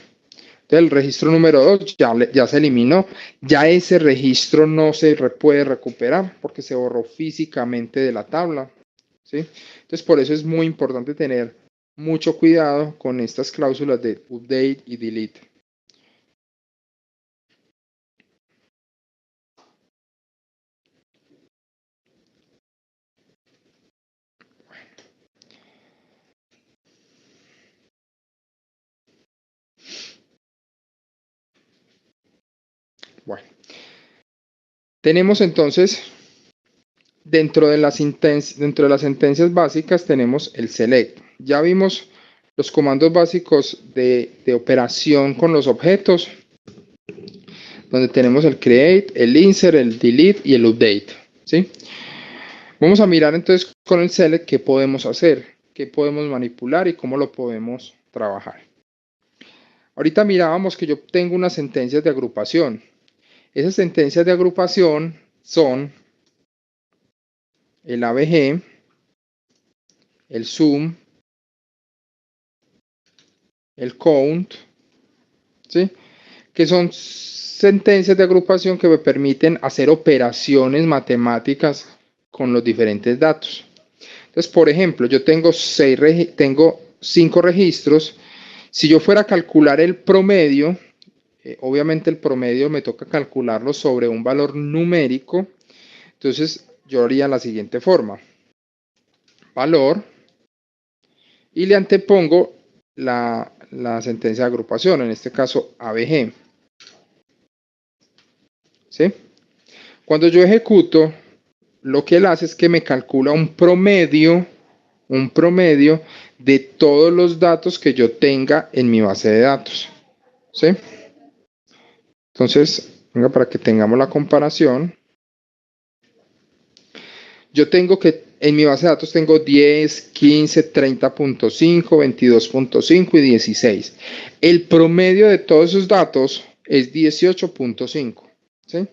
Entonces el registro número 2 ya se eliminó, ya ese registro no se puede recuperar porque se borró físicamente de la tabla, ¿sí? Entonces por eso es muy importante tener mucho cuidado con estas cláusulas de update y delete. Bueno, tenemos entonces dentro de las sentencias básicas tenemos el select. Ya vimos los comandos básicos de operación con los objetos, donde tenemos el create, el insert, el delete y el update, ¿sí? Vamos a mirar entonces con el select qué podemos hacer, qué podemos manipular y cómo lo podemos trabajar. Ahorita mirábamos que yo tengo unas sentencias de agrupación. Esas sentencias de agrupación son el ABG, el sum, el count, ¿sí? Que son sentencias de agrupación que me permiten hacer operaciones matemáticas con los diferentes datos. Entonces, por ejemplo, yo tengo 5 registros. Si yo fuera a calcular el promedio, obviamente el promedio me toca calcularlo sobre un valor numérico. Entonces, yo haría la siguiente forma. Valor. Y le antepongo la sentencia de agrupación, en este caso ABG. ¿Sí? Cuando yo ejecuto, lo que él hace es que me calcula un promedio de todos los datos que yo tenga en mi base de datos. ¿Sí? Entonces, venga, para que tengamos la comparación, yo tengo que En mi base de datos tengo 10, 15, 30.5, 22.5 y 16. El promedio de todos esos datos es 18.5. ¿Sí?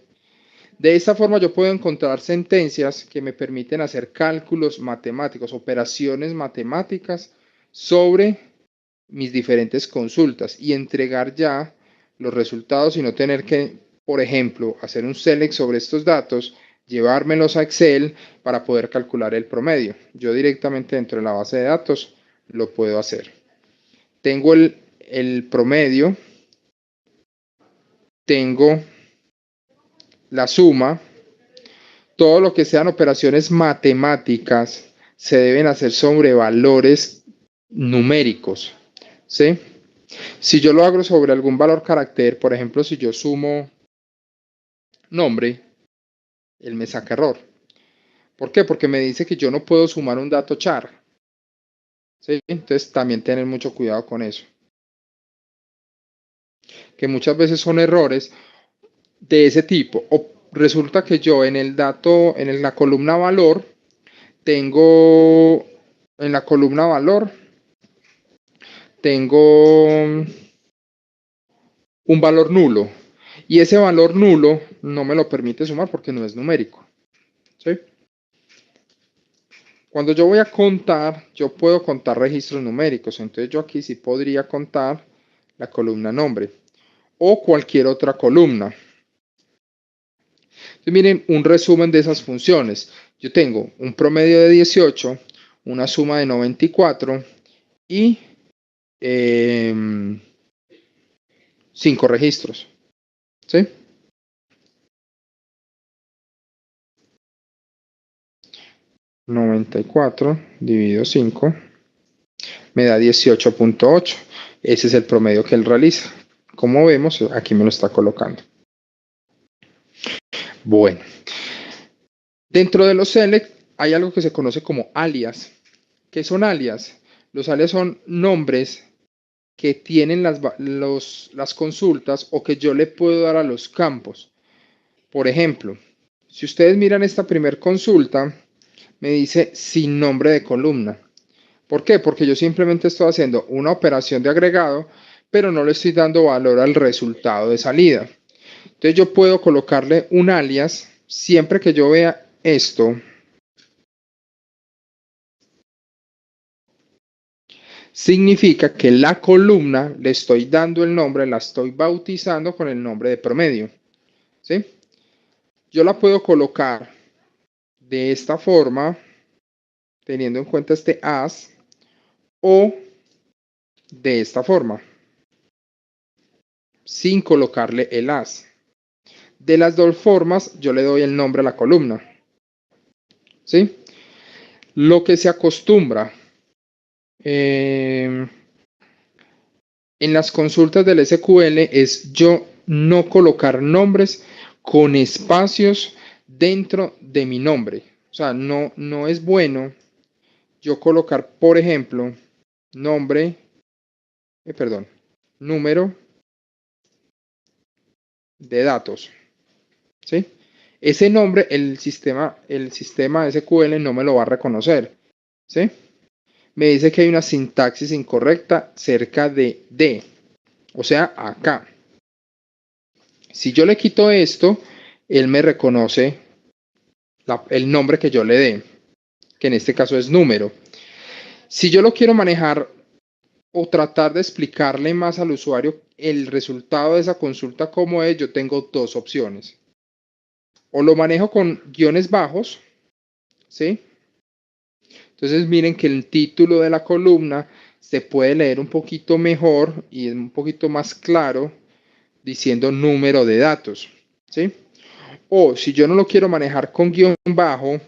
De esta forma yo puedo encontrar sentencias que me permiten hacer cálculos matemáticos, operaciones matemáticas sobre mis diferentes consultas y entregar ya los resultados y no tener que, por ejemplo, hacer un select sobre estos datos, llevármelos a Excel para poder calcular el promedio. Yo directamente dentro de la base de datos lo puedo hacer. Tengo el promedio, tengo la suma, todo lo que sean operaciones matemáticas se deben hacer sobre valores numéricos, ¿sí? Si yo lo hago sobre algún valor carácter, por ejemplo, si yo sumo nombre, él me saca error. ¿Por qué? Porque me dice que yo no puedo sumar un dato char. ¿Sí? Entonces también tener mucho cuidado con eso. Que muchas veces son errores de ese tipo. O resulta que yo en el dato, en la columna valor, tengo un valor nulo. Y ese valor nulo no me lo permite sumar porque no es numérico. ¿Sí? Cuando yo voy a contar, yo puedo contar registros numéricos. Entonces yo aquí sí podría contar la columna nombre o cualquier otra columna. Entonces miren un resumen de esas funciones. Yo tengo un promedio de 18, una suma de 94 y 5 registros. ¿Sí? ...94 dividido 5... me da 18.8. Ese es el promedio que él realiza. Como vemos, aquí me lo está colocando. Bueno. Dentro de los select hay algo que se conoce como alias. ¿Qué son alias? Los alias son nombres que tienen las consultas o que yo le puedo dar a los campos. Por ejemplo, si ustedes miran esta primer consulta, me dice sin nombre de columna. ¿Por qué? Porque yo simplemente estoy haciendo una operación de agregado, pero no le estoy dando valor al resultado de salida. Entonces yo puedo colocarle un alias siempre que yo vea esto. Significa que la columna le estoy dando el nombre, la estoy bautizando con el nombre de promedio. ¿Sí? Yo la puedo colocar de esta forma, teniendo en cuenta este as, o de esta forma, sin colocarle el as. De las dos formas, yo le doy el nombre a la columna. ¿Sí? Lo que se acostumbra en las consultas del SQL es yo no colocar nombres con espacios dentro de mi nombre. O sea, no es bueno yo colocar, por ejemplo, número de datos. ¿Sí? Ese nombre el sistema SQL no me lo va a reconocer. ¿Sí? Me dice que hay una sintaxis incorrecta cerca de D, o sea, acá. Si yo le quito esto, él me reconoce el nombre que yo le dé, que en este caso es número. Si yo lo quiero manejar o tratar de explicarle más al usuario el resultado de esa consulta como es, yo tengo dos opciones. O lo manejo con guiones bajos, ¿sí? Entonces miren que el título de la columna se puede leer un poquito mejor y es un poquito más claro diciendo número de datos, ¿sí? O si yo no lo quiero manejar con guión bajo,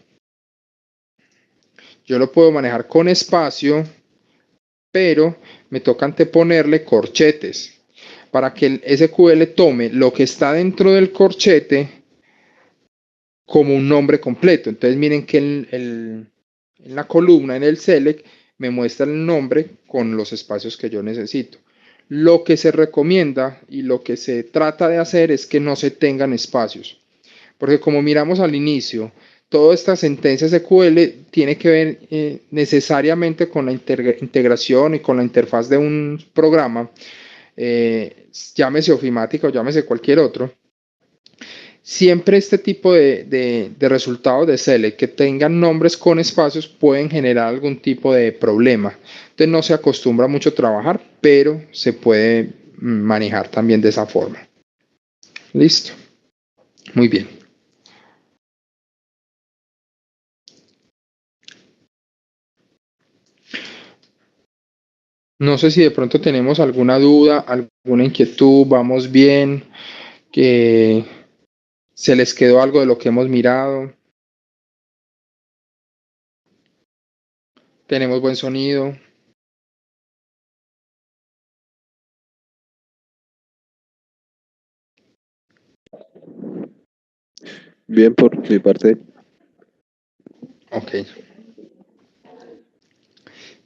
yo lo puedo manejar con espacio, pero me toca anteponerle corchetes para que el SQL tome lo que está dentro del corchete como un nombre completo. Entonces miren que en la columna, en el select, me muestra el nombre con los espacios que yo necesito. Lo que se recomienda y lo que se trata de hacer es que no se tengan espacios. Porque como miramos al inicio, todas estas sentencias SQL tiene que ver necesariamente con la integración y con la interfaz de un programa, llámese ofimática o llámese cualquier otro. Siempre este tipo de resultados de select que tengan nombres con espacios pueden generar algún tipo de problema. Entonces no se acostumbra mucho a trabajar, pero se puede manejar también de esa forma. Listo. Muy bien. No sé si de pronto tenemos alguna duda, alguna inquietud, vamos bien, que se les quedó algo de lo que hemos mirado. Tenemos buen sonido. Bien por mi parte. Ok.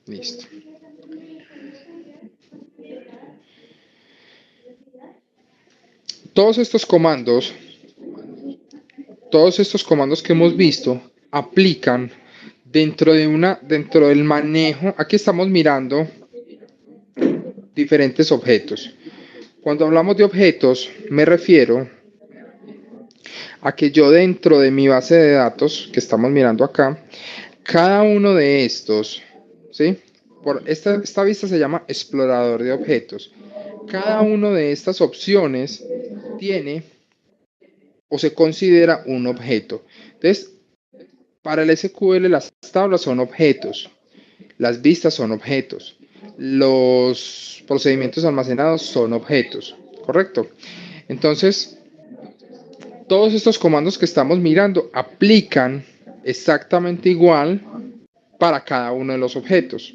Listo. Todos estos comandos que hemos visto aplican dentro del manejo. Aquí estamos mirando diferentes objetos. Cuando hablamos de objetos, me refiero a que yo dentro de mi base de datos que estamos mirando acá, cada uno de estos, ¿sí? Esta vista se llama explorador de objetos. Cada una de estas opciones tiene o se considera un objeto. Entonces, para el SQL las tablas son objetos, las vistas son objetos, los procedimientos almacenados son objetos, ¿correcto? Entonces, todos estos comandos que estamos mirando aplican exactamente igual para cada uno de los objetos.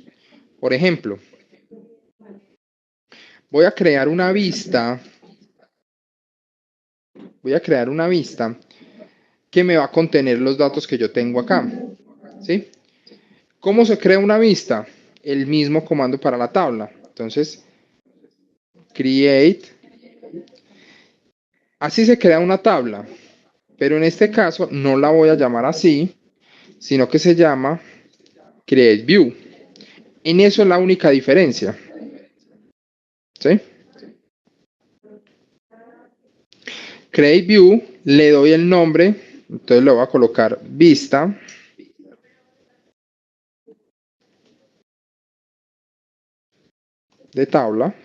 Por ejemplo, voy a crear una vista que me va a contener los datos que yo tengo acá, ¿sí? ¿Cómo se crea una vista? El mismo comando para la tabla. Entonces, create. Así se crea una tabla, pero en este caso no la voy a llamar así, sino que se llama create view. En eso es la única diferencia. ¿Sí? Create view, le doy el nombre, entonces le voy a colocar vista. De tabla.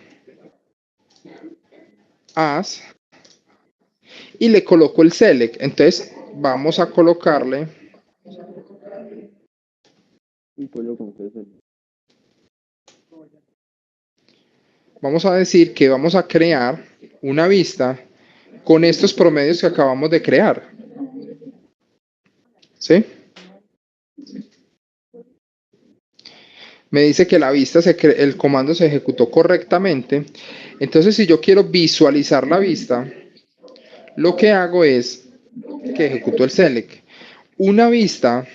As. Y le coloco el select. Entonces vamos a colocarle. Vamos a decir que vamos a crear una vista con estos promedios que acabamos de crear. ¿Sí? Me dice que la vista, el comando se ejecutó correctamente. Entonces, si yo quiero visualizar la vista, lo que hago es que ejecuto el select. Una vista,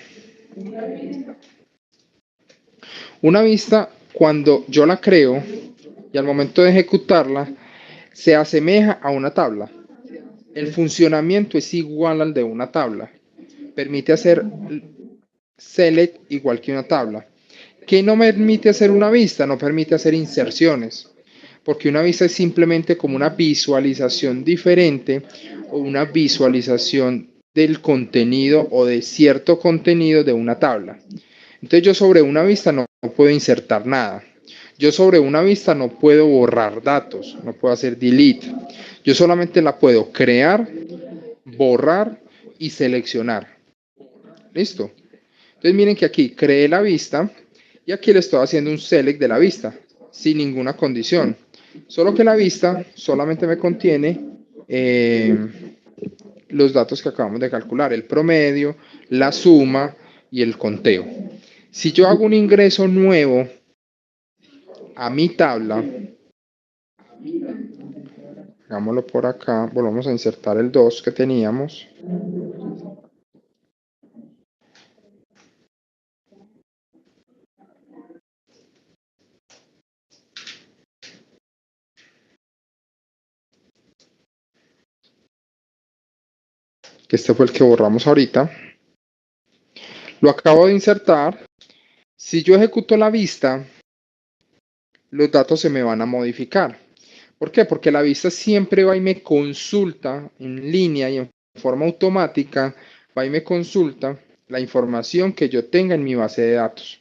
cuando yo la creo y al momento de ejecutarla, se asemeja a una tabla. El funcionamiento es igual al de una tabla. Permite hacer select igual que una tabla. ¿Qué no permite hacer una vista? No permite hacer inserciones, porque una vista es simplemente como una visualización diferente o una visualización del contenido o de cierto contenido de una tabla. Entonces yo sobre una vista no puedo insertar nada. Yo sobre una vista no puedo borrar datos, no puedo hacer delete. Yo solamente la puedo crear, borrar y seleccionar. ¿Listo? Entonces miren que aquí creé la vista y aquí le estoy haciendo un select de la vista sin ninguna condición. Solo que la vista solamente me contiene los datos que acabamos de calcular, el promedio, la suma y el conteo. Si yo hago un ingreso nuevo a mi tabla, hagámoslo por acá, volvamos a insertar el 2 que teníamos. Que este fue el que borramos ahorita. Lo acabo de insertar. Si yo ejecuto la vista, los datos se me van a modificar. ¿Por qué? Porque la vista siempre va y me consulta en línea y en forma automática, va y me consulta la información que yo tenga en mi base de datos,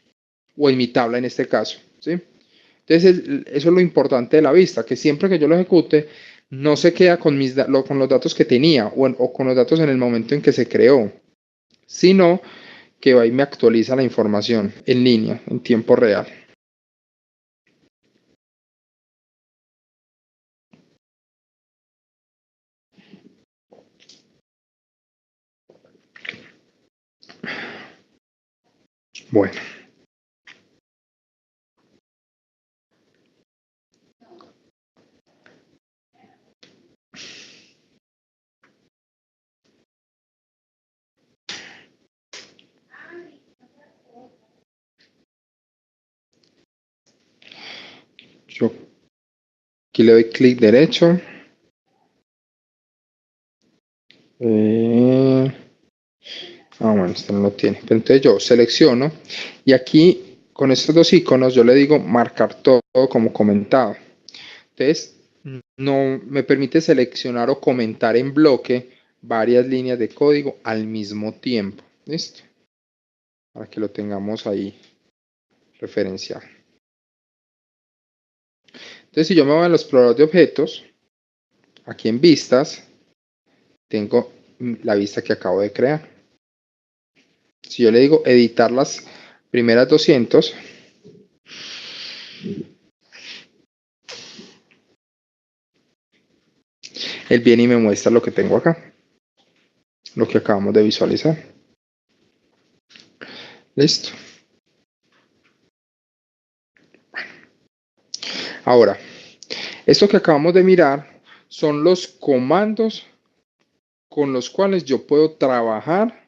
o en mi tabla en este caso, ¿sí? Entonces, eso es lo importante de la vista, que siempre que yo lo ejecute, no se queda con los datos que tenía o con los datos en el momento en que se creó, sino que va y me actualiza la información en línea, en tiempo real. Bueno. Yo aquí le doy clic derecho. Bueno, este no lo tiene. Pero entonces yo selecciono y aquí con estos dos iconos yo le digo marcar todo como comentado. Entonces no me permite seleccionar o comentar en bloque varias líneas de código al mismo tiempo. ¿Listo? Para que lo tengamos ahí referenciado. Entonces si yo me voy al explorador de objetos, aquí en vistas, tengo la vista que acabo de crear. Si yo le digo editar las primeras 200, él viene y me muestra lo que tengo acá, lo que acabamos de visualizar. Listo. Ahora, esto que acabamos de mirar son los comandos con los cuales yo puedo trabajar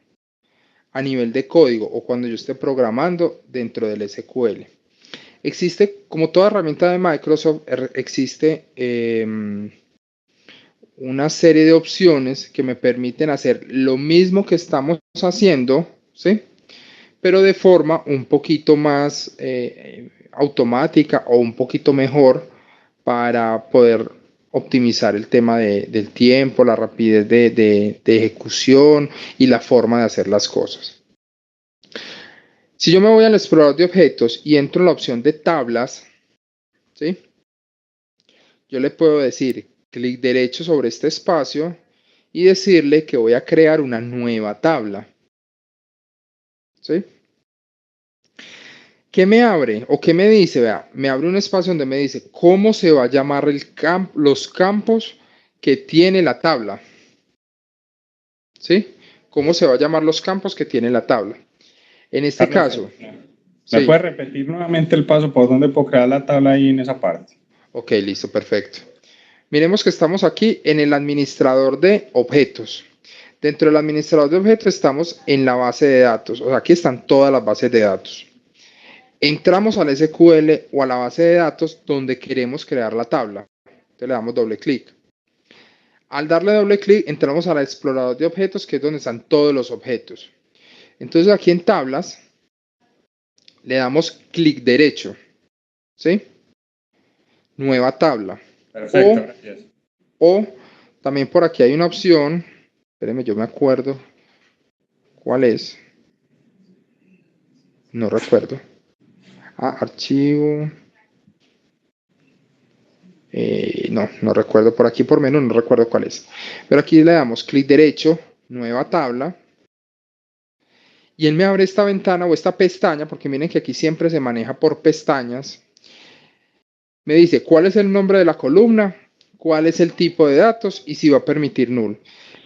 a nivel de código o cuando yo esté programando dentro del SQL. Existe, como toda herramienta de Microsoft, existe una serie de opciones que me permiten hacer lo mismo que estamos haciendo, ¿sí? Pero de forma un poquito más automática o un poquito mejor para poder optimizar el tema del tiempo, la rapidez de ejecución y la forma de hacer las cosas. Si yo me voy al explorador de objetos y entro en la opción de tablas, ¿sí? Yo le puedo decir clic derecho sobre este espacio y decirle que voy a crear una nueva tabla. ¿Sí? ¿Qué me abre o qué me dice? Vea, me abre un espacio donde me dice cómo se va a llamar los campos que tiene la tabla. ¿Sí? ¿Cómo se va a llamar los campos que tiene la tabla? En este caso. ¿Me Sí. puedes repetir nuevamente el paso por donde puedo crear la tabla ahí en esa parte? Ok, listo, perfecto. Miremos que estamos aquí en el administrador de objetos. Dentro del administrador de objetos estamos en la base de datos. O sea, aquí están todas las bases de datos. Entramos al SQL o a la base de datos donde queremos crear la tabla. Entonces le damos doble clic. Al darle doble clic, entramos al explorador de objetos, que es donde están todos los objetos. Entonces aquí en tablas, le damos clic derecho. ¿Sí? Nueva tabla. Perfecto, gracias. O también por aquí hay una opción. Espérenme, yo me acuerdo. ¿Cuál es? No recuerdo. Archivo. No recuerdo. Por aquí por menos no recuerdo cuál es. Pero aquí le damos clic derecho, nueva tabla. Y él me abre esta ventana o esta pestaña, porque miren que aquí siempre se maneja por pestañas. Me dice cuál es el nombre de la columna, cuál es el tipo de datos y si va a permitir null.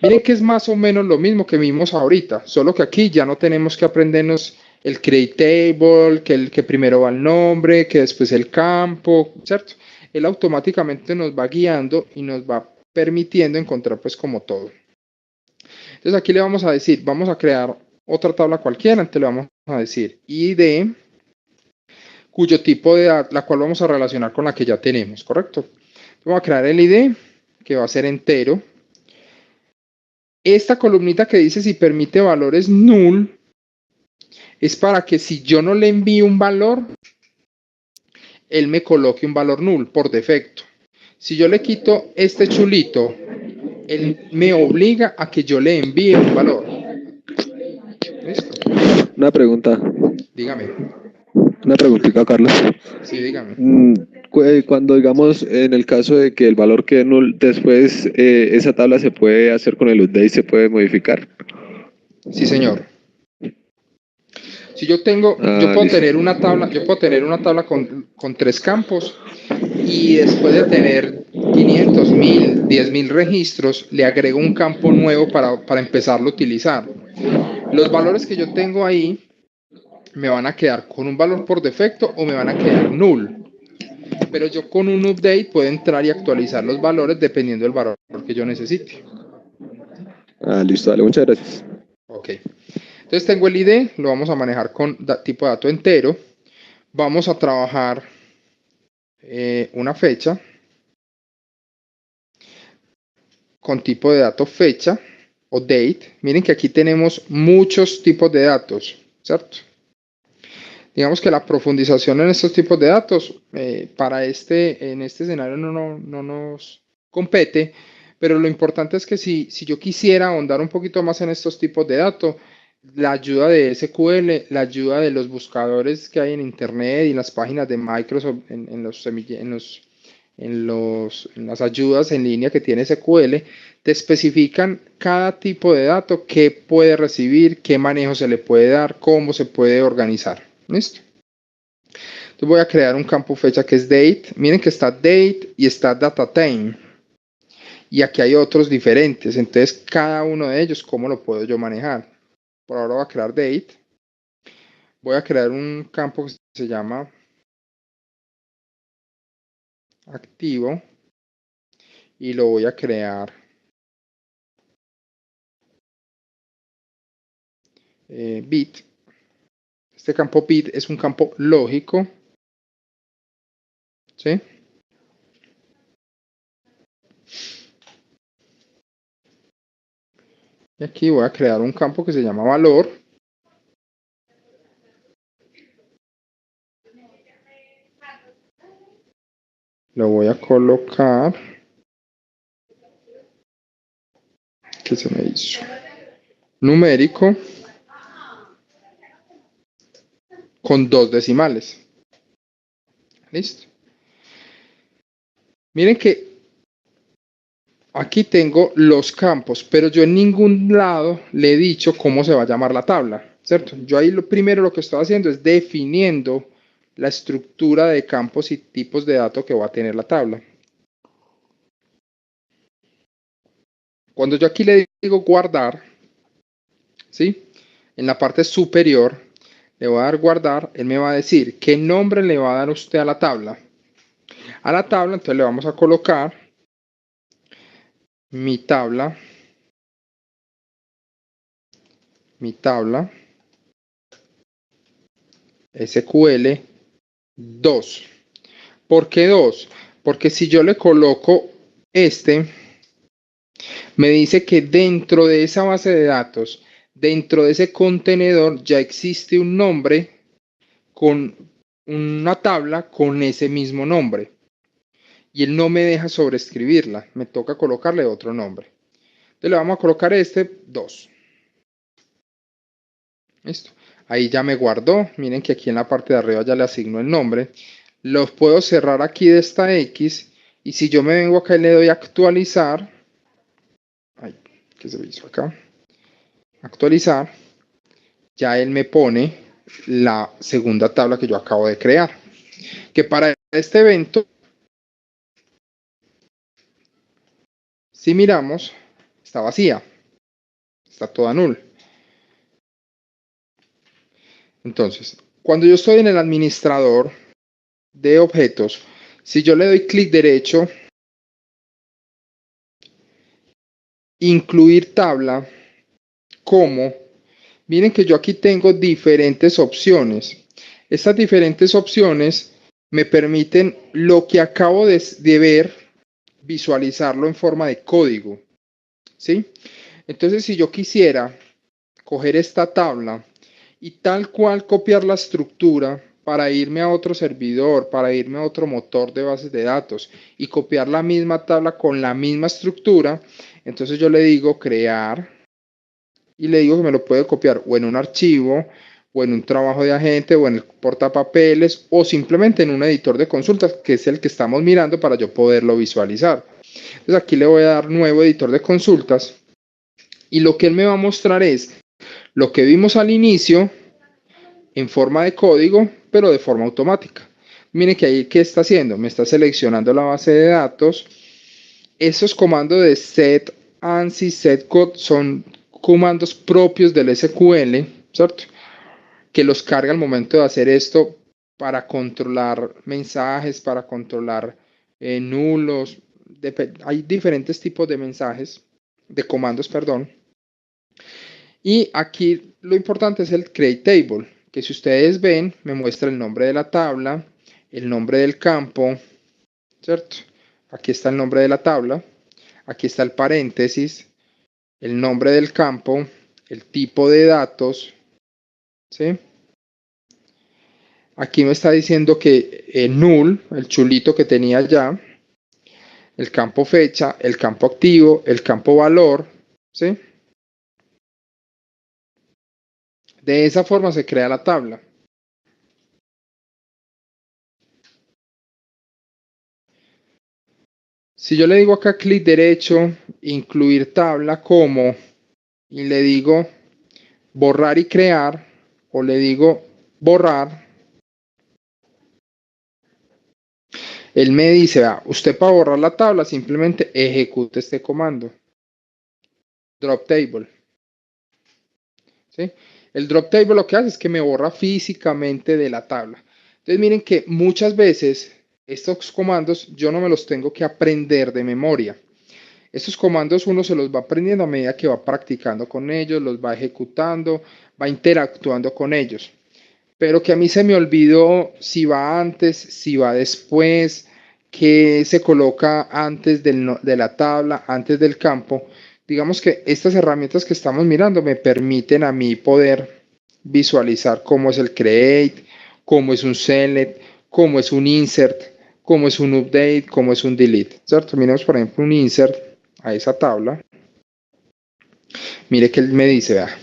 Miren que es más o menos lo mismo que vimos ahorita, solo que aquí ya no tenemos que aprendernos el create table, que primero va el nombre, que después el campo, ¿cierto? Él automáticamente nos va guiando y nos va permitiendo encontrar pues como todo. Entonces aquí le vamos a decir, vamos a crear otra tabla cualquiera, entonces le vamos a decir ID, cuyo tipo de datos, la cual vamos a relacionar con la que ya tenemos, ¿correcto? Vamos a crear el ID, que va a ser entero. Esta columnita que dice si permite valores null, es para que si yo no le envío un valor, él me coloque un valor null por defecto. Si yo le quito este chulito, él me obliga a que yo le envíe un valor. ¿Listo? Una pregunta, Dígame. una preguntita, Carlos. Sí, dígame. Cuando digamos, en el caso de que el valor quede null, después esa tabla se puede hacer con el update, se puede modificar. Sí, señor. Si yo tengo, yo puedo Listo. tener una tabla, con 3 campos y después de tener 500, 1000, 10.000 registros, le agrego un campo nuevo para empezarlo a utilizar. Los valores que yo tengo ahí me van a quedar con un valor por defecto o me van a quedar null. Pero yo con un update puedo entrar y actualizar los valores dependiendo del valor que yo necesite. Listo, dale, muchas gracias. Ok. Entonces tengo el ID, lo vamos a manejar con tipo de dato entero. Vamos a trabajar una fecha con tipo de dato fecha o date. Miren que aquí tenemos muchos tipos de datos, ¿cierto? Digamos que la profundización en estos tipos de datos en este escenario no nos compete, pero lo importante es que si yo quisiera ahondar un poquito más en estos tipos de datos, la ayuda de SQL, la ayuda de los buscadores que hay en Internet y en las páginas de Microsoft, en las ayudas en línea que tiene SQL, te especifican cada tipo de dato, qué puede recibir, qué manejo se le puede dar, cómo se puede organizar. ¿Listo? Entonces voy a crear un campo fecha que es date. Miren que está date y está data time. Y aquí hay otros diferentes. Entonces cada uno de ellos, ¿cómo lo puedo yo manejar? Por ahora voy a crear date. Voy a crear un campo que se llama activo. Y lo voy a crear bit. Este campo bit es un campo lógico. ¿Sí? Y aquí voy a crear un campo que se llama valor. Lo voy a colocar. ¿Qué se me hizo? Numérico con 2 decimales. Listo. Miren que aquí tengo los campos, pero yo en ningún lado le he dicho cómo se va a llamar la tabla, ¿cierto? Yo ahí primero lo que estoy haciendo es definiendo la estructura de campos y tipos de datos que va a tener la tabla. Cuando yo aquí le digo guardar, ¿sí? En la parte superior le voy a dar guardar, él me va a decir qué nombre le va a dar usted a la tabla. A la tabla, entonces le vamos a colocar mi tabla SQL 2. ¿Por qué 2? Porque si yo le coloco me dice que dentro de esa base de datos, dentro de ese contenedor, ya existe un nombre con una tabla con ese mismo nombre. Y él no me deja sobreescribirla, me toca colocarle otro nombre. Entonces le vamos a colocar 2. Listo. Ahí ya me guardó. Miren que aquí en la parte de arriba ya le asigno el nombre. Los puedo cerrar aquí de esta X. Y si yo me vengo acá y le doy a actualizar. Ay, ¿qué se me hizo acá? Actualizar. Ya él me pone la segunda tabla que yo acabo de crear. Que para este evento, si miramos, está vacía. Está toda null. Entonces, cuando yo estoy en el administrador de objetos, si yo le doy clic derecho, incluir tabla, como, miren que yo aquí tengo diferentes opciones. Estas diferentes opciones me permiten lo que acabo de ver, visualizarlo en forma de código. ¿Sí? Entonces, si yo quisiera coger esta tabla y tal cual copiar la estructura para irme a otro servidor, para irme a otro motor de bases de datos y copiar la misma tabla con la misma estructura, entonces yo le digo crear y le digo que me lo puede copiar o en un archivo o en un trabajo de agente o en el portapapeles o simplemente en un editor de consultas que es el que estamos mirando para yo poderlo visualizar. Entonces aquí le voy a dar nuevo editor de consultas y lo que él me va a mostrar es lo que vimos al inicio en forma de código, pero de forma automática. Miren que ahí, ¿qué está haciendo? Me está seleccionando la base de datos. Esos comandos de set, ANSI, setcode son comandos propios del SQL, ¿cierto? Que los carga al momento de hacer esto para controlar mensajes, para controlar nulos. Hay diferentes tipos de mensajes, de comandos, perdón. Y aquí lo importante es el create table, que si ustedes ven, me muestra el nombre de la tabla, el nombre del campo, ¿cierto? Aquí está el nombre de la tabla, aquí está el paréntesis, el nombre del campo, el tipo de datos, ¿sí? Aquí me está diciendo que null, el chulito que tenía ya, el campo fecha, el campo activo, el campo valor, ¿sí? De esa forma se crea la tabla. Si yo le digo acá clic derecho, incluir tabla como, y le digo borrar y crear, o le digo borrar, él me dice, usted para borrar la tabla simplemente ejecute este comando, drop table. ¿Sí? El drop table lo que hace es que me borra físicamente de la tabla. Entonces miren que muchas veces estos comandos yo no me los tengo que aprender de memoria. Estos comandos uno se los va aprendiendo a medida que va practicando con ellos, los va ejecutando, va interactuando con ellos. Pero que a mí se me olvidó si va antes, si va después, que se coloca antes de la tabla, antes del campo. Digamos que estas herramientas que estamos mirando me permiten a mí poder visualizar cómo es el create, cómo es un select, cómo es un insert, cómo es un update, cómo es un delete, ¿cierto? Miremos por ejemplo un insert a esa tabla. Mire que él me dice, vea,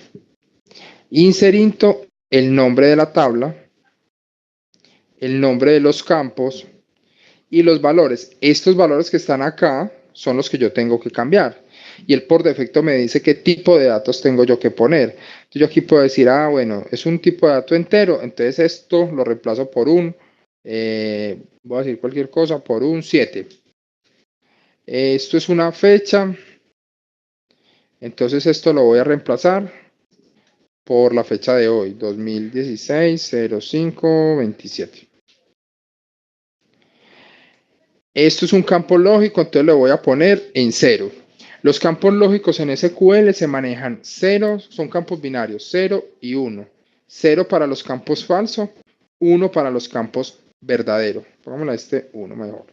insert into el nombre de la tabla, el nombre de los campos y los valores. Estos valores que están acá son los que yo tengo que cambiar. Y él por defecto me dice qué tipo de datos tengo yo que poner. Entonces yo aquí puedo decir, bueno, es un tipo de dato entero, entonces esto lo reemplazo por un, voy a decir cualquier cosa, por un 7. Esto es una fecha, entonces esto lo voy a reemplazar por la fecha de hoy, 2016-05-27. Esto es un campo lógico, entonces lo voy a poner en 0. Los campos lógicos en SQL se manejan 0, son campos binarios, 0 y 1. 0 para los campos falsos, 1 para los campos verdaderos. Pongámosle a este 1 mejor.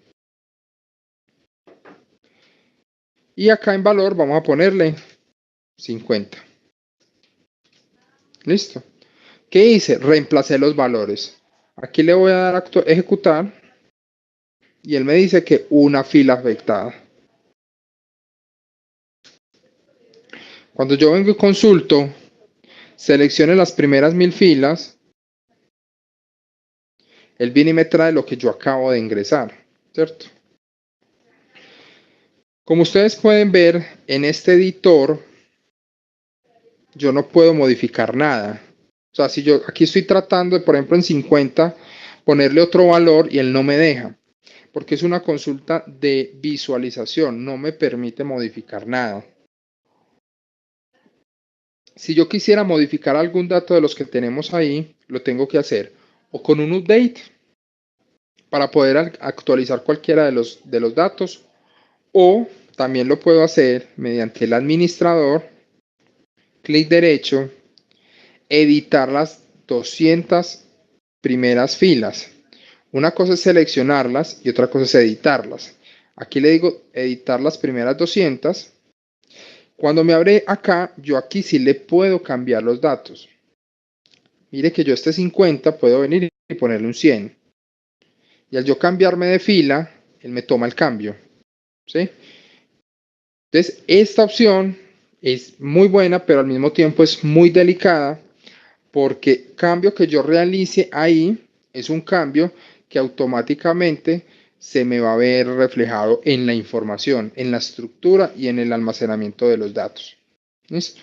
Y acá en valor vamos a ponerle 50. Listo. ¿Qué hice? Reemplacé los valores. Aquí le voy a dar ejecutar. Y él me dice que una fila afectada. Cuando yo vengo y consulto, seleccione las primeras 1000 filas, él viene y me trae lo que yo acabo de ingresar, ¿cierto? Como ustedes pueden ver, en este editor, yo no puedo modificar nada. O sea, si yo aquí estoy tratando de, por ejemplo, en 50, ponerle otro valor y él no me deja, porque es una consulta de visualización, no me permite modificar nada. Si yo quisiera modificar algún dato de los que tenemos ahí, lo tengo que hacer o con un update para poder actualizar cualquiera de los datos, o también lo puedo hacer mediante el administrador, clic derecho, editar las 200 primeras filas. Una cosa es seleccionarlas y otra cosa es editarlas. Aquí le digo editar las primeras 200. Cuando me abre acá, yo aquí sí le puedo cambiar los datos. mire que yo este 50 puedo venir y ponerle un 100. Y al yo cambiarme de fila, él me toma el cambio. ¿Sí? Entonces, esta opción es muy buena, pero al mismo tiempo es muy delicada, porque cambio que yo realice ahí es un cambio que automáticamente se me va a ver reflejado en la información, en la estructura y en el almacenamiento de los datos. ¿Listo?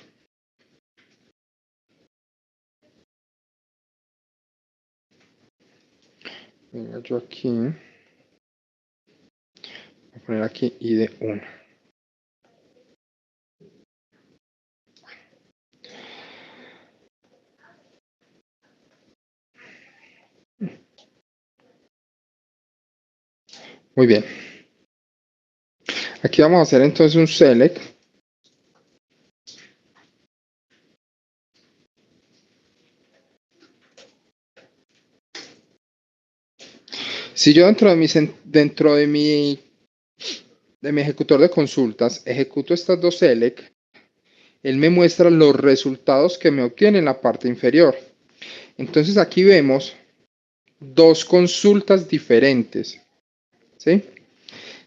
Venga, yo aquí voy a poner aquí ID 1. Muy bien. Aquí vamos a hacer entonces un select. Si yo dentro de mi ejecutor de consultas ejecuto estas dos select, él me muestra los resultados que me obtiene en la parte inferior. Entonces aquí vemos dos consultas diferentes. ¿Sí?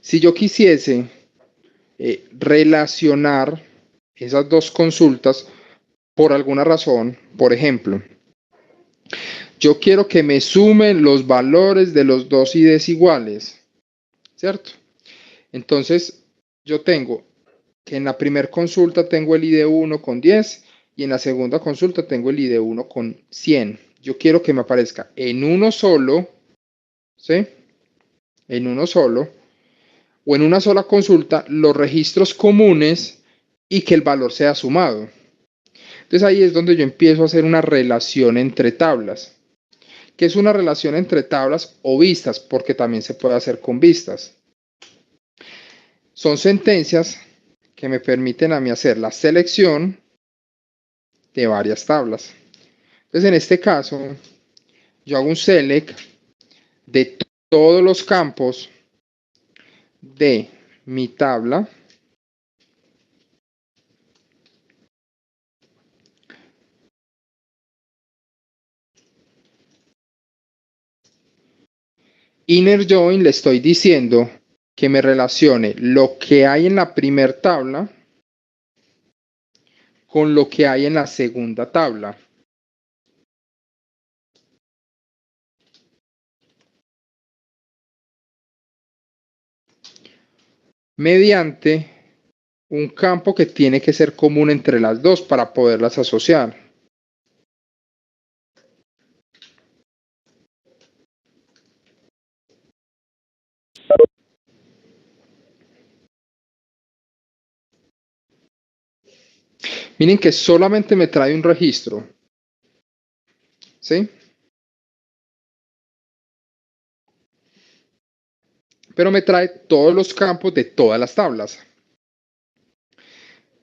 Si yo quisiese relacionar esas dos consultas por alguna razón, por ejemplo, yo quiero que me sumen los valores de los dos IDs iguales, ¿cierto? Entonces, yo tengo que en la primera consulta tengo el ID 1 con 10 y en la segunda consulta tengo el ID 1 con 100. Yo quiero que me aparezca en uno solo, ¿sí? En uno solo, o en una sola consulta, los registros comunes y que el valor sea sumado. Entonces ahí es donde yo empiezo a hacer una relación entre tablas. ¿Qué es una relación entre tablas o vistas? Porque también se puede hacer con vistas. Son sentencias que me permiten a mí hacer la selección de varias tablas. Entonces en este caso, yo hago un select de todos los campos de mi tabla inner join. Le estoy diciendo que me relacione lo que hay en la primera tabla con lo que hay en la segunda tabla. Mediante un campo que tiene que ser común entre las dos para poderlas asociar. Miren que solamente me trae un registro. ¿Sí? Pero me trae todos los campos de todas las tablas.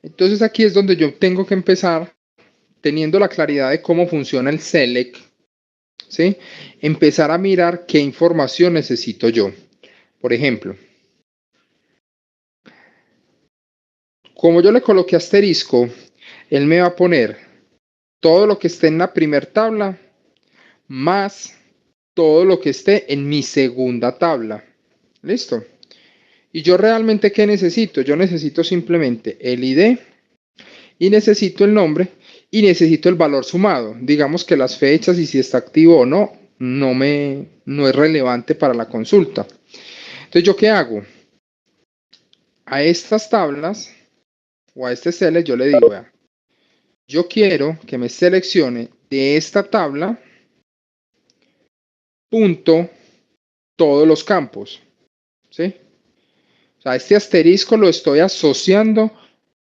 Entonces aquí es donde yo tengo que empezar, teniendo la claridad de cómo funciona el select, ¿sí? Empezar a mirar qué información necesito yo. Por ejemplo, como yo le coloqué asterisco, él me va a poner todo lo que esté en la primera tabla más todo lo que esté en mi segunda tabla. ¿Listo? Y yo realmente, ¿qué necesito? Yo necesito simplemente el ID y necesito el nombre y necesito el valor sumado. Digamos que las fechas y si está activo o no, no es relevante para la consulta. Entonces, ¿yo qué hago? A estas tablas o a este select yo le digo, vea, yo quiero que me seleccione de esta tabla punto todos los campos. ¿Sí? O sea, este asterisco lo estoy asociando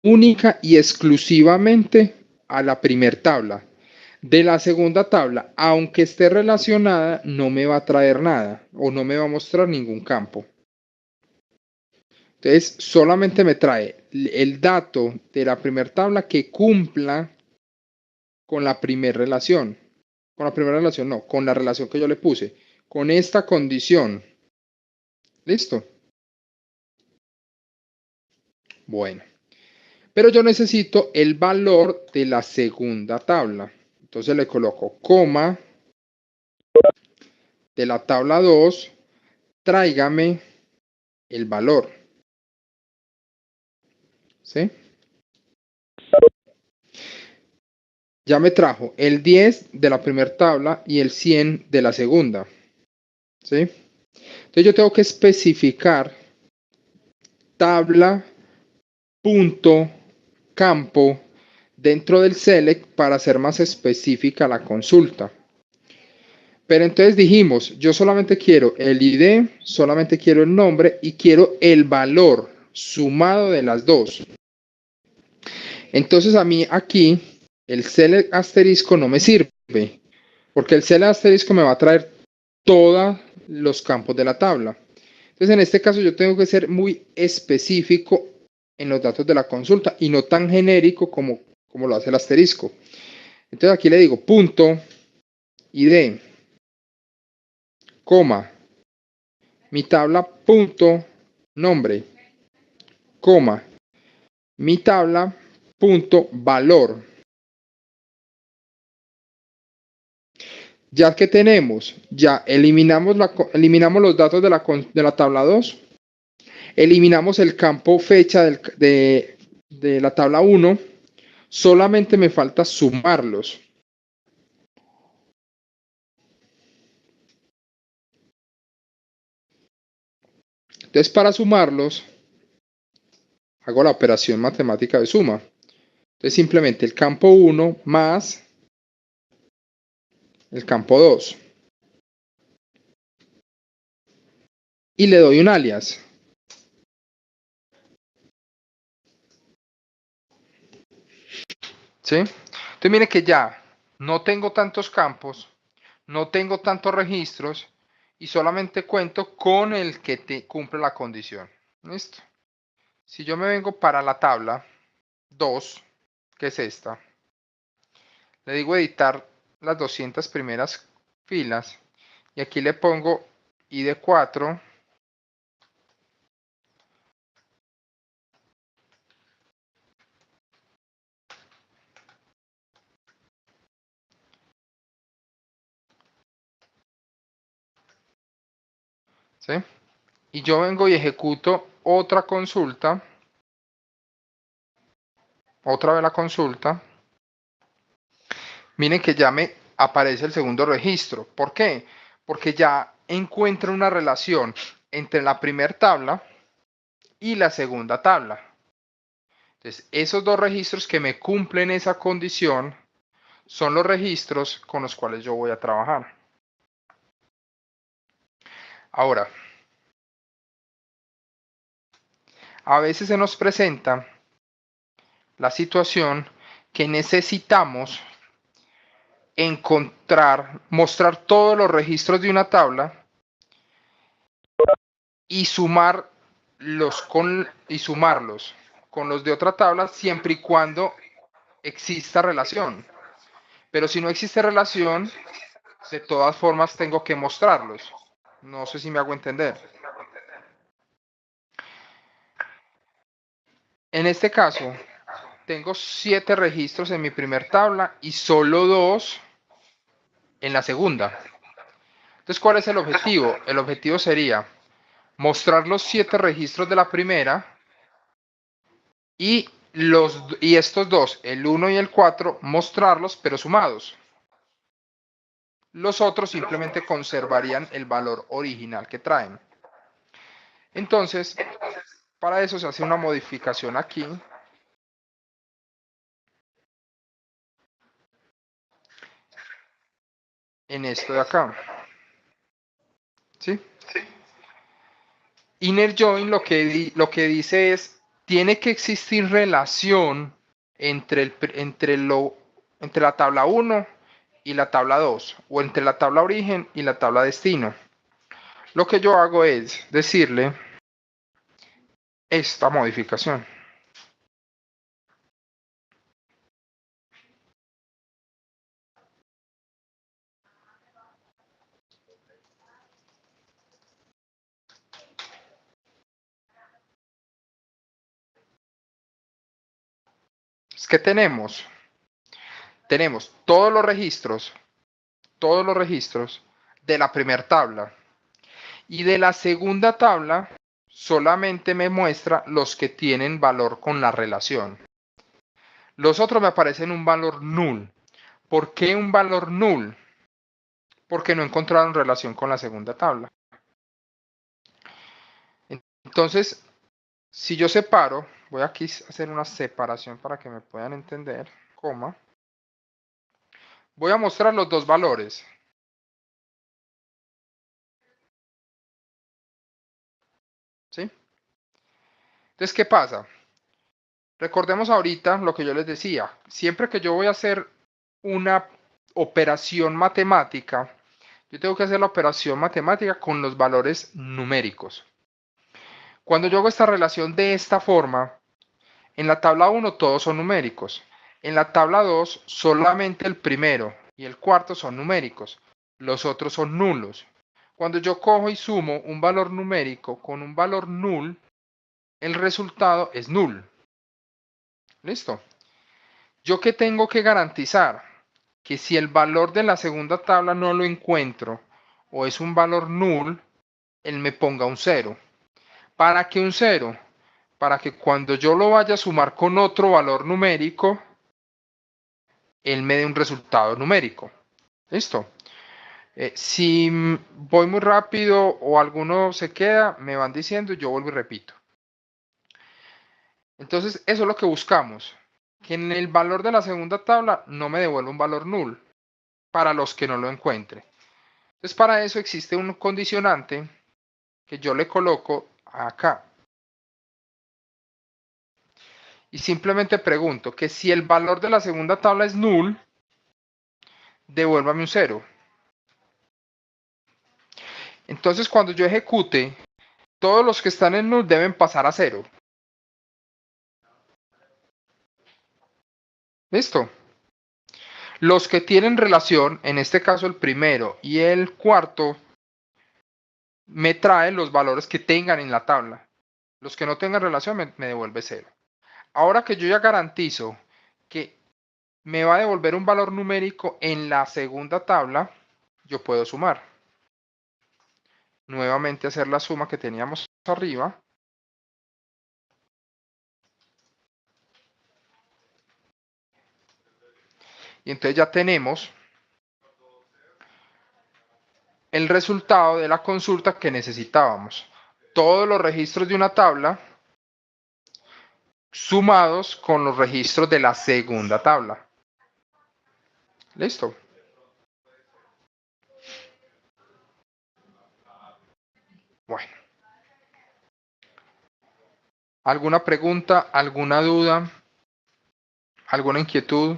única y exclusivamente a la primera tabla. De la segunda tabla, aunque esté relacionada, no me va a traer nada o no me va a mostrar ningún campo. Entonces, solamente me trae el dato de la primera tabla que cumpla con la primera relación. Con la primera relación no, con la relación que yo le puse. Con esta condición. ¿Listo? Bueno. Pero yo necesito el valor de la segunda tabla. Entonces le coloco coma de la tabla 2, tráigame el valor. ¿Sí? Ya me trajo el 10 de la primera tabla y el 100 de la segunda. ¿Sí? Entonces yo tengo que especificar tabla, punto, campo dentro del select para hacer más específica la consulta. Pero entonces dijimos, yo solamente quiero el ID, solamente quiero el nombre y quiero el valor sumado de las dos. Entonces a mí aquí el select asterisco no me sirve, porque el select asterisco me va a traer todos los campos de la tabla. Entonces en este caso yo tengo que ser muy específico en los datos de la consulta y no tan genérico como lo hace el asterisco. Entonces aquí le digo punto ID, coma, mi tabla punto nombre, coma, mi tabla punto valor. Ya que tenemos, ya eliminamos los datos de la tabla 2, eliminamos el campo fecha de la tabla 1, solamente me falta sumarlos. Entonces para sumarlos, hago la operación matemática de suma. Entonces simplemente el campo 1 más el campo 2. Y le doy un alias. ¿Sí? Entonces mire que ya no tengo tantos campos, no tengo tantos registros y solamente cuento con el que cumple la condición. ¿Listo? Si yo me vengo para la tabla 2, que es esta, le digo editar las 200 primeras filas y aquí le pongo ID4. ¿Sí? Y yo vengo y ejecuto otra consulta, otra vez la consulta. Miren que ya me aparece el segundo registro. ¿Por qué? Porque ya encuentro una relación entre la primera tabla y la segunda tabla. Entonces, esos dos registros que me cumplen esa condición son los registros con los cuales yo voy a trabajar. Ahora, a veces se nos presenta la situación que necesitamos mostrar todos los registros de una tabla y sumarlos con los de otra tabla siempre y cuando exista relación. Pero si no existe relación, de todas formas tengo que mostrarlos. No sé si me hago entender. En este caso, tengo 7 registros en mi primer tabla y solo 2 en la segunda. Entonces, ¿cuál es el objetivo? El objetivo sería mostrar los 7 registros de la primera y estos dos, el 1 y el 4, mostrarlos pero sumados. Los otros simplemente conservarían el valor original que traen. Entonces, para eso se hace una modificación aquí. En esto de acá. ¿Sí? Inner join lo que dice es, tiene que existir relación entre la tabla 1 y la tabla 2, o entre la tabla origen y la tabla destino. Lo que yo hago es decirle esta modificación. Es que tenemos tenemos todos los registros de la primera tabla. Y de la segunda tabla solamente me muestra los que tienen valor con la relación. Los otros me aparecen un valor null. ¿Por qué un valor null? Porque no encontraron relación con la segunda tabla. Entonces, si yo separo, voy aquí a hacer una separación para que me puedan entender, coma. Voy a mostrar los dos valores. ¿Sí? Entonces, ¿qué pasa? Recordemos ahorita lo que yo les decía. Siempre que yo voy a hacer una operación matemática, yo tengo que hacer la operación matemática con los valores numéricos. Cuando yo hago esta relación de esta forma, en la tabla 1 todos son numéricos. En la tabla 2 solamente el primero y el cuarto son numéricos. Los otros son nulos. Cuando yo cojo y sumo un valor numérico con un valor null, el resultado es null. ¿Listo? ¿Yo qué tengo que garantizar? Que si el valor de la segunda tabla no lo encuentro o es un valor null, él me ponga un 0. ¿Para qué un 0? Para que cuando yo lo vaya a sumar con otro valor numérico, él me dé un resultado numérico. ¿Listo? Si voy muy rápido o alguno se queda, me van diciendo y yo vuelvo y repito. Entonces, eso es lo que buscamos. Que en el valor de la segunda tabla no me devuelva un valor null para los que no lo encuentre. Entonces, para eso existe un condicionante que yo le coloco acá. Y simplemente pregunto que si el valor de la segunda tabla es null, devuélvame un 0. Entonces, cuando yo ejecute, todos los que están en null deben pasar a 0. ¿Listo? Los que tienen relación, en este caso el primero y el cuarto, me traen los valores que tengan en la tabla. Los que no tengan relación me devuelve 0. Ahora que yo ya garantizo que me va a devolver un valor numérico en la segunda tabla, yo puedo sumar. Nuevamente hacer la suma que teníamos arriba. Y entonces ya tenemos el resultado de la consulta que necesitábamos. Todos los registros de una tabla sumados con los registros de la segunda tabla. ¿Listo? Bueno. ¿Alguna pregunta? ¿Alguna duda? ¿Alguna inquietud?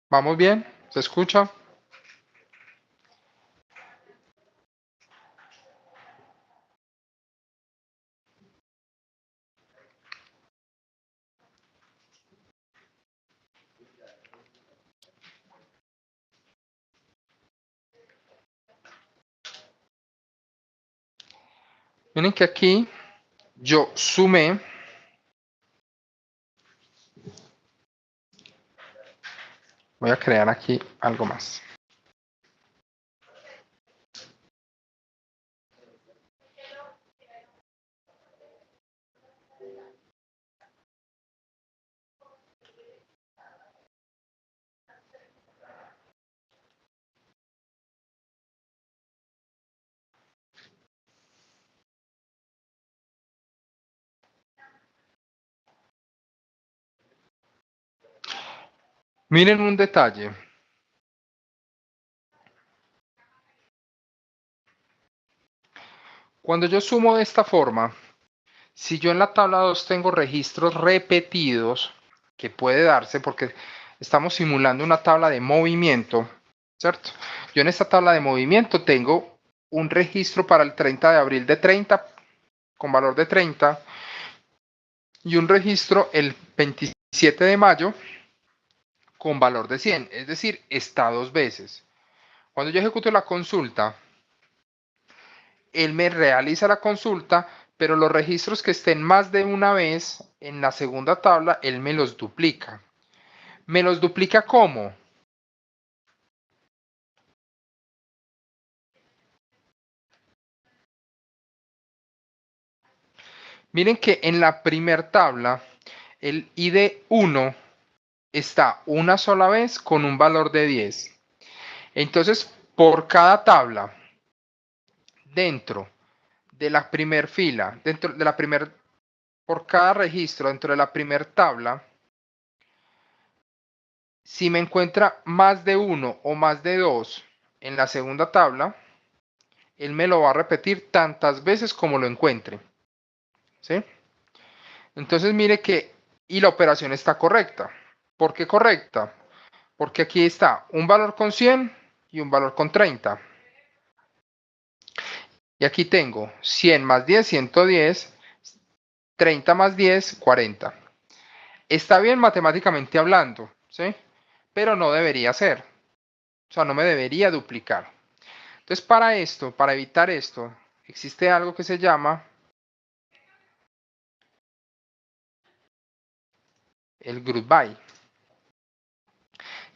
¿Vamos bien? ¿Se escucha? Miren que aquí yo sumé. Voy a crear aquí algo más. Miren un detalle. Cuando yo sumo de esta forma, si yo en la tabla 2 tengo registros repetidos, que puede darse porque estamos simulando una tabla de movimiento, ¿cierto? Yo en esta tabla de movimiento tengo un registro para el 30 de abril de 30, con valor de 30, y un registro el 27 de mayo con valor de 100, es decir, está dos veces. Cuando yo ejecuto la consulta, él me realiza la consulta, pero los registros que estén más de una vez en la segunda tabla, él me los duplica. ¿Me los duplica cómo? Miren que en la primera tabla, el ID 1 está una sola vez con un valor de 10. Entonces, por cada tabla, dentro de la primera fila, dentro de la primera, por cada registro dentro de la primera tabla, si me encuentra más de uno o más de dos en la segunda tabla, él me lo va a repetir tantas veces como lo encuentre. ¿Sí? Entonces mire que, y la operación está correcta. ¿Por qué correcta? Porque aquí está un valor con 100 y un valor con 30. Y aquí tengo 100 más 10, 110, 30 más 10, 40. Está bien matemáticamente hablando, ¿sí? Pero no debería ser. O sea, no me debería duplicar. Entonces, para esto, para evitar esto, existe algo que se llama el group by.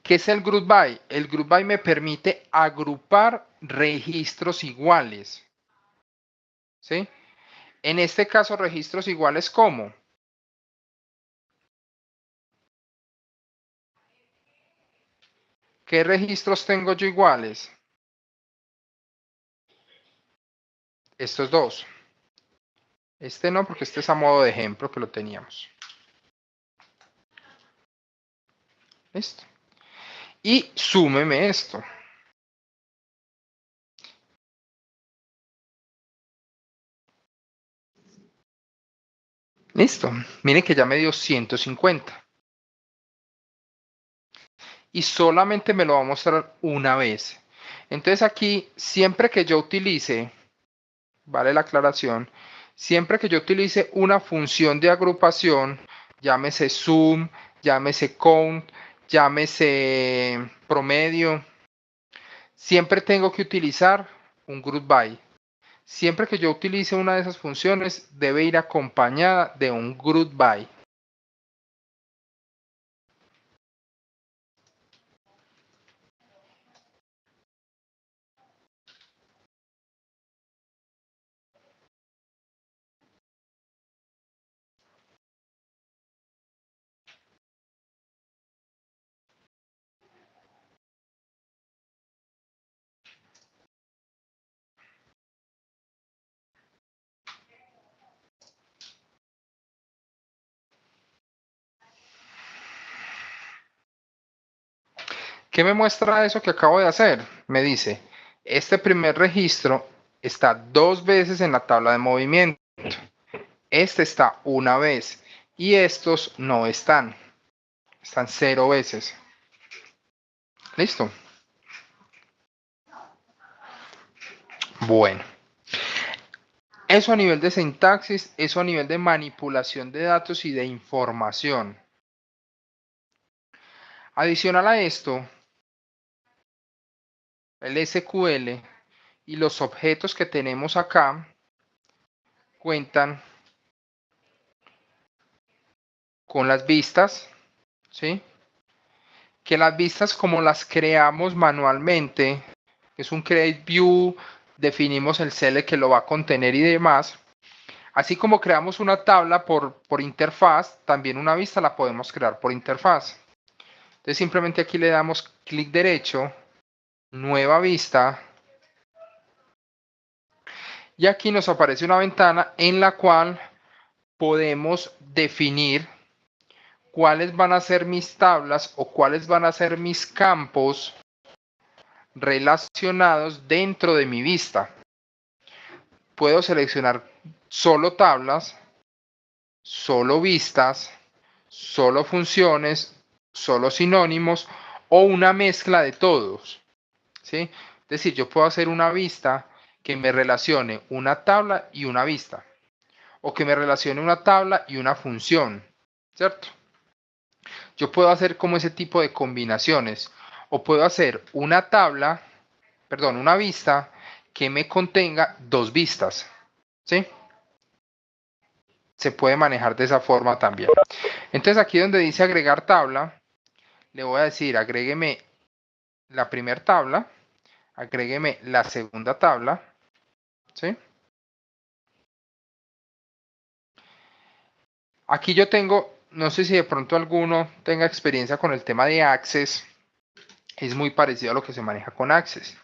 ¿Qué es el group by? El group by me permite agrupar registros iguales. ¿Sí? En este caso, registros iguales ¿cómo? ¿Qué registros tengo yo iguales? Estos dos. Este no, porque este es a modo de ejemplo que lo teníamos. Listo. Y súmeme esto. Listo. Miren que ya me dio 150. Y solamente me lo va a mostrar una vez. Entonces aquí, siempre que yo utilice, vale la aclaración, siempre que yo utilice una función de agrupación, llámese sum, llámese count, llámese promedio, siempre tengo que utilizar un group by. Siempre que yo utilice una de esas funciones, debe ir acompañada de un group by. ¿Qué me muestra eso que acabo de hacer? Me dice, este primer registro está 2 veces en la tabla de movimiento. Este está una vez y estos no están. Están 0 veces. ¿Listo? Bueno. Eso a nivel de sintaxis, eso a nivel de manipulación de datos y de información. Adicional a esto, el SQL y los objetos que tenemos acá cuentan con las vistas, ¿sí? Que las vistas como las creamos manualmente, es un create view, definimos el select que lo va a contener y demás. Así como creamos una tabla por interfaz, también una vista la podemos crear por interfaz. Entonces simplemente aquí le damos clic derecho, nueva vista, y aquí nos aparece una ventana en la cual podemos definir cuáles van a ser mis tablas o cuáles van a ser mis campos relacionados dentro de mi vista. Puedo seleccionar solo tablas, solo vistas, solo funciones, solo sinónimos o una mezcla de todos. ¿Sí? Es decir, yo puedo hacer una vista que me relacione una tabla y una vista. O que me relacione una tabla y una función. ¿Cierto? Yo puedo hacer como ese tipo de combinaciones. O puedo hacer una tabla perdón, una vista que me contenga dos vistas, ¿sí? Se puede manejar de esa forma también. Entonces aquí donde dice agregar tabla, le voy a decir agrégueme la primera tabla, agrégueme la segunda tabla, ¿sí? Aquí yo tengo, no sé si de pronto alguno tenga experiencia con el tema de Access, es muy parecido a lo que se maneja con Access.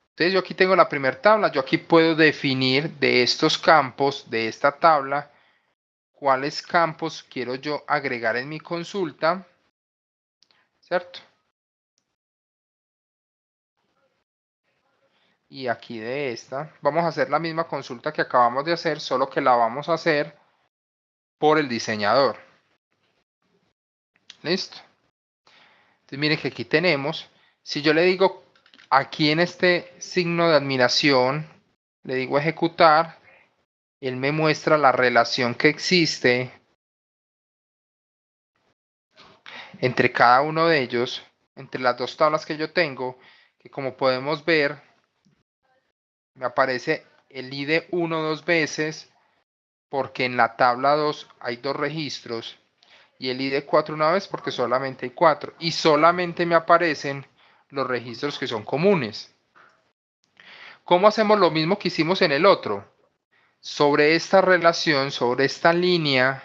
Entonces yo aquí tengo la primera tabla, yo aquí puedo definir de estos campos, de esta tabla, cuáles campos quiero yo agregar en mi consulta, ¿cierto? Y aquí de esta, vamos a hacer la misma consulta que acabamos de hacer, solo que la vamos a hacer por el diseñador. ¿Listo? Entonces miren que aquí tenemos, si yo le digo aquí en este signo de admiración, le digo ejecutar, él me muestra la relación que existe entre cada uno de ellos, entre las dos tablas que yo tengo, que como podemos ver, me aparece el ID 1 dos veces, porque en la tabla 2 hay dos registros, y el ID 4 una vez porque solamente hay 4, y solamente me aparecen los registros que son comunes. ¿Cómo hacemos lo mismo que hicimos en el otro? Sobre esta relación, sobre esta línea,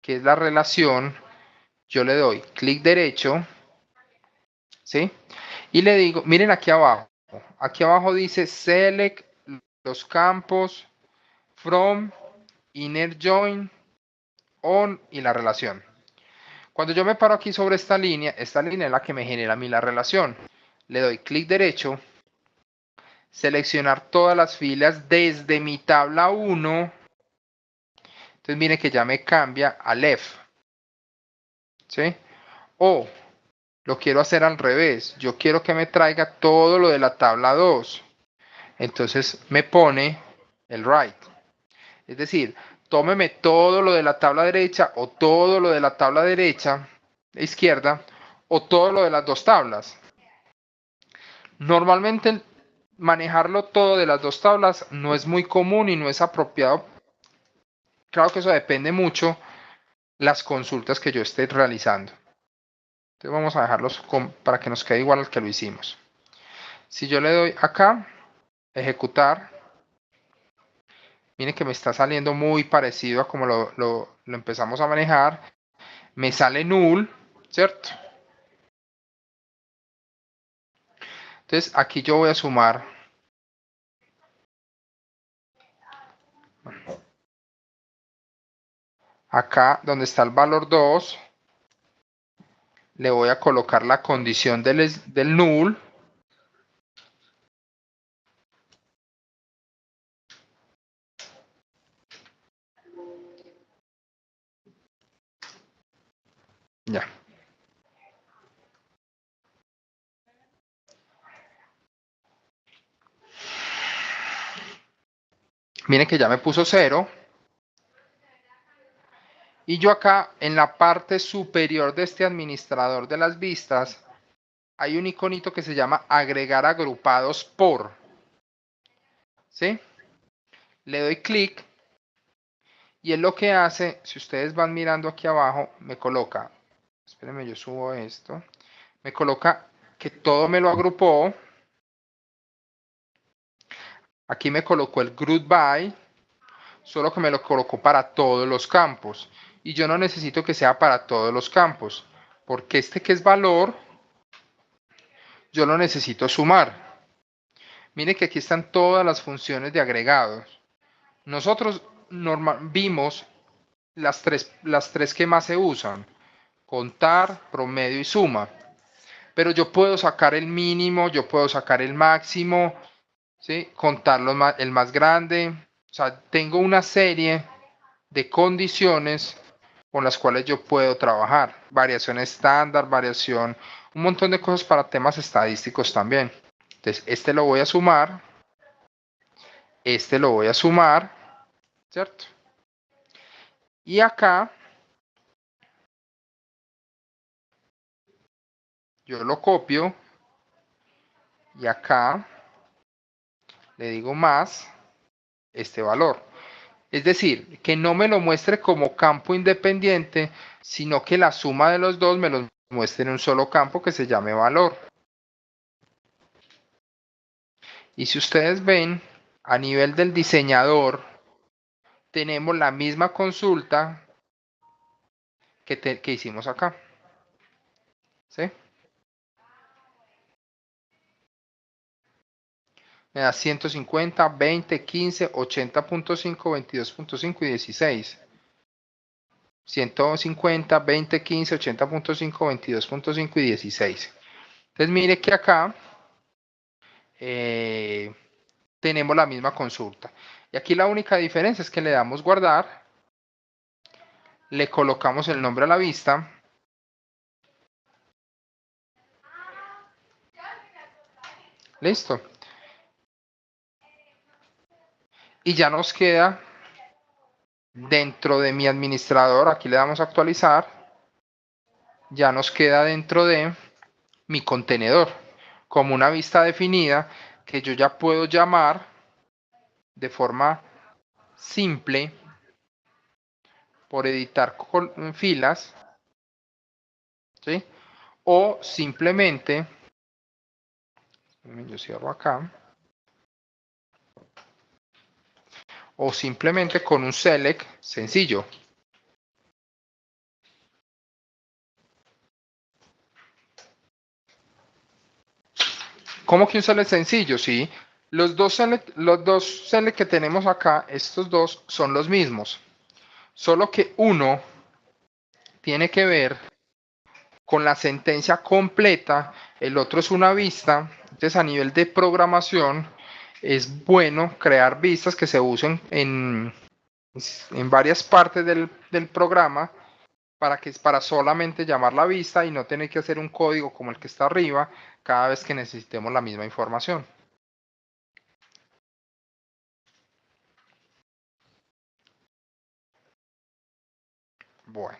que es la relación, yo le doy clic derecho, ¿sí? Y le digo, miren aquí abajo dice select los campos from, inner join, on y la relación. Cuando yo me paro aquí sobre esta línea es la que me genera a mí la relación. Le doy clic derecho, seleccionar todas las filas desde mi tabla 1. Entonces miren que ya me cambia a left, ¿sí? O lo quiero hacer al revés. Yo quiero que me traiga todo lo de la tabla 2. Entonces me pone el right. Es decir, tómeme todo lo de la tabla derecha o todo lo de la tabla derecha, izquierda, o todo lo de las dos tablas. Normalmente manejarlo todo de las dos tablas no es muy común y no es apropiado. Claro que eso depende mucho las consultas que yo esté realizando. Entonces vamos a dejarlos para que nos quede igual al que lo hicimos. Si yo le doy acá, ejecutar, miren que me está saliendo muy parecido a como lo empezamos a manejar. Me sale null, ¿cierto? Entonces aquí yo voy a sumar. Acá donde está el valor 2, le voy a colocar la condición del null. Ya. Miren que ya me puso 0. Y yo acá en la parte superior de este administrador de las vistas hay un iconito que se llama agregar agrupados por. ¿Sí? Le doy clic y él lo que hace, si ustedes van mirando aquí abajo, me coloca, espérenme, yo subo esto, me coloca que todo me lo agrupó. Aquí me colocó el group by, solo que me lo colocó para todos los campos. Y yo no necesito que sea para todos los campos, porque este que es valor, yo lo necesito sumar. Miren que aquí están todas las funciones de agregados. Nosotros vimos las tres que más se usan: contar, promedio y suma. Pero yo puedo sacar el mínimo, yo puedo sacar el máximo, ¿sí? Contar el más grande. O sea, tengo una serie de condiciones con las cuales yo puedo trabajar. Variación estándar, variación, un montón de cosas para temas estadísticos también. Entonces, este lo voy a sumar, este lo voy a sumar, ¿cierto? Y acá yo lo copio y acá le digo más este valor. Es decir, que no me lo muestre como campo independiente, sino que la suma de los dos me los muestre en un solo campo que se llame valor. Y si ustedes ven, a nivel del diseñador, tenemos la misma consulta que hicimos acá. ¿Sí? Me da 150, 20, 15, 80.5, 22.5 y 16. 150, 20, 15, 80.5, 22.5 y 16. Entonces mire que acá tenemos la misma consulta. Y aquí la única diferencia es que le damos guardar, le colocamos el nombre a la vista. Listo. Y ya nos queda dentro de mi administrador, aquí le damos a actualizar, ya nos queda dentro de mi contenedor, como una vista definida que yo ya puedo llamar de forma simple por editar filas, ¿sí? O simplemente, yo cierro acá, o simplemente con un select sencillo. ¿Cómo que un select sencillo? Sí, los dos select que tenemos acá, estos dos son los mismos, solo que uno tiene que ver con la sentencia completa, el otro es una vista. Entonces, a nivel de programación, es bueno crear vistas que se usen en varias partes del programa para solamente llamar la vista y no tener que hacer un código como el que está arriba cada vez que necesitemos la misma información. Bueno.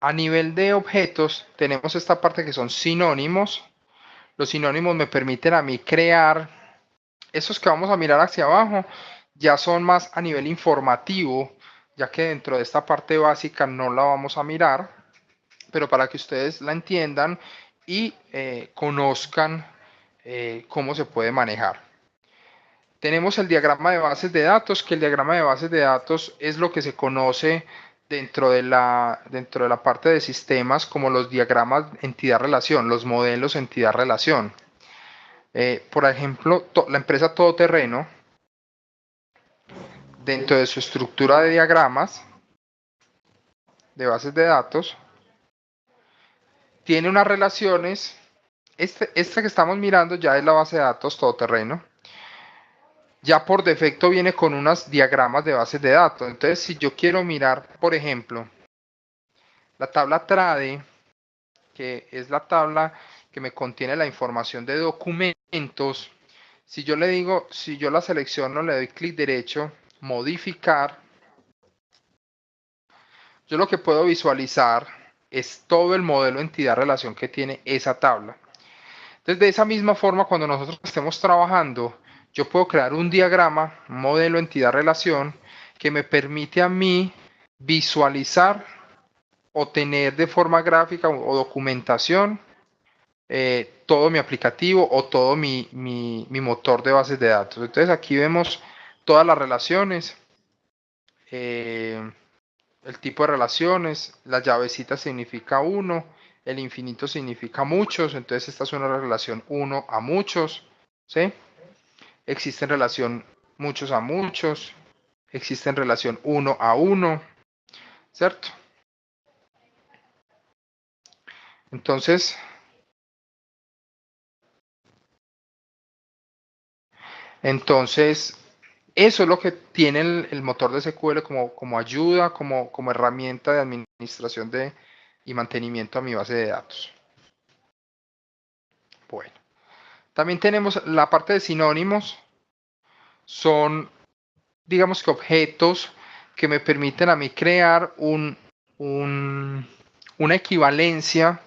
A nivel de objetos, tenemos esta parte que son sinónimos. Los sinónimos me permiten a mí crear, esos que vamos a mirar hacia abajo, ya son más a nivel informativo, ya que dentro de esta parte básica no la vamos a mirar, pero para que ustedes la entiendan y conozcan cómo se puede manejar. Tenemos el diagrama de bases de datos, que el diagrama de bases de datos es lo que se conoce dentro de la parte de sistemas como los diagramas entidad-relación, los modelos entidad-relación. Por ejemplo, la empresa Todoterreno, dentro de su estructura de diagramas de bases de datos, tiene unas relaciones. Esta que estamos mirando ya es la base de datos Todoterreno. Ya por defecto viene con unos diagramas de bases de datos. Entonces, si yo quiero mirar, por ejemplo, la tabla TRADE, que es la tabla que me contiene la información de documentos, si yo le digo, si yo la selecciono, le doy clic derecho, modificar, yo lo que puedo visualizar es todo el modelo entidad-relación que tiene esa tabla. Entonces, de esa misma forma, cuando nosotros estemos trabajando, yo puedo crear un diagrama, un modelo entidad-relación, que me permite a mí visualizar o tener de forma gráfica o documentación todo mi aplicativo o todo mi motor de bases de datos. Entonces, aquí vemos todas las relaciones, el tipo de relaciones, la llavecita significa uno, el infinito significa muchos, entonces esta es una relación uno a muchos, ¿sí? Existe en relación muchos a muchos, existe en relación uno a uno, ¿cierto? Entonces, eso es lo que tiene el motor de SQL como ayuda, como herramienta de administración y mantenimiento a mi base de datos. Bueno, también tenemos la parte de sinónimos. Son, digamos que objetos que me permiten a mí crear un una equivalencia